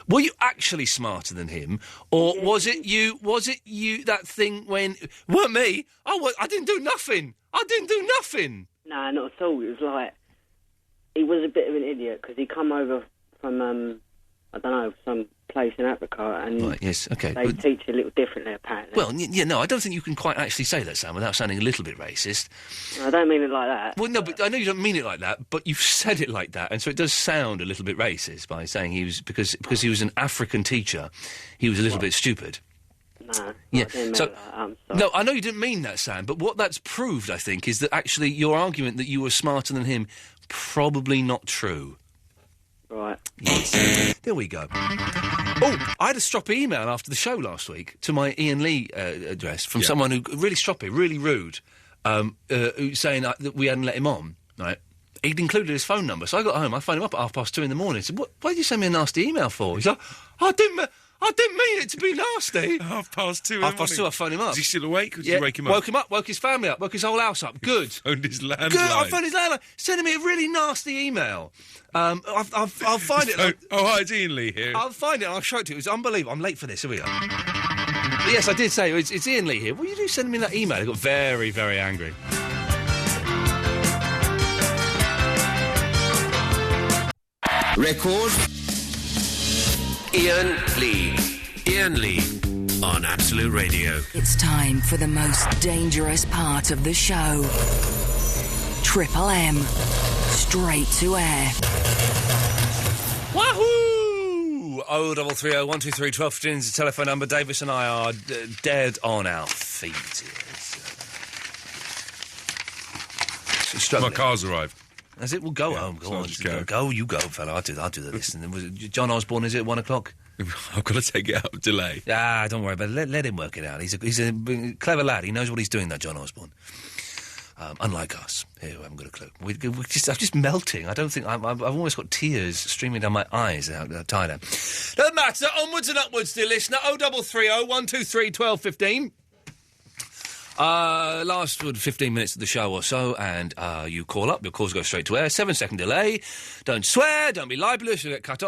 Were you actually smarter than him, or was it you, that thing when... Weren't me? I didn't do nothing. I didn't do nothing. Nah, not at all. It was like... He was a bit of an idiot, because he come over from, I don't know, some place in Africa, and right, yes, okay. They teach a little differently, apparently. Well, no, I don't think you can quite actually say that, Sam, without sounding a little bit racist. I don't mean it like that. Well, no, but I know you don't mean it like that, but you've said it like that, and so it does sound a little bit racist by saying he was, because he was an African teacher, he was a little bit stupid. No, yeah. I didn't mean So, that. I'm sorry. no, I know you didn't mean that, Sam, but what that's proved, I think, is that actually your argument that you were smarter than him, probably not true. Right. Yes. There we go. Oh, I had a stroppy email after the show last week to my Iain Lee address from someone who really stroppy, really rude, saying that we hadn't let him on. Right? He'd included his phone number, so I got home. I phoned him up at 2:30 in the morning. I said, "Why did you send me a nasty email for?" He's like, "I didn't mean it to be nasty." 2:30. 2:30. I phoned him up. Is he still awake? Or did you wake him up? Woke him up. Woke his family up. Woke his whole house up. Good. Phoned his landline. Good. I phoned his landline. Sending me a really nasty email. I'll find it. Hi, it's Iain Lee here. I'll find it and I'll show it to you. It's unbelievable. I'm late for this. Here we go. Yes, I did say it's Iain Lee here. Will you do send me that email? I got very, very angry. Record. Iain Lee. Iain Lee on Absolute Radio. It's time for the most dangerous part of the show. Triple M. Straight to air. Wahoo! 0330 123 1215 is the telephone number. Davis and I are dead on our feet. My car's arrived. Has it? Well, go home. Go on. Go, you go, fella. I'll do the listen. Was it John Osborne, is it, at 1 o'clock? I've got to take it out of delay. Ah, don't worry about it. Let him work it out. He's a clever lad. He knows what he's doing, that John Osborne. Unlike us, who haven't got a clue. I'm just melting. I don't think... I've almost got tears streaming down my eyes out tired out. Doesn't matter. Onwards and upwards, dear listener. 0330 123 1215. Last 15 minutes of the show or so, and you call up. Your calls go straight to air. 7-second delay. Don't swear. Don't be libelous. You'll get cut off.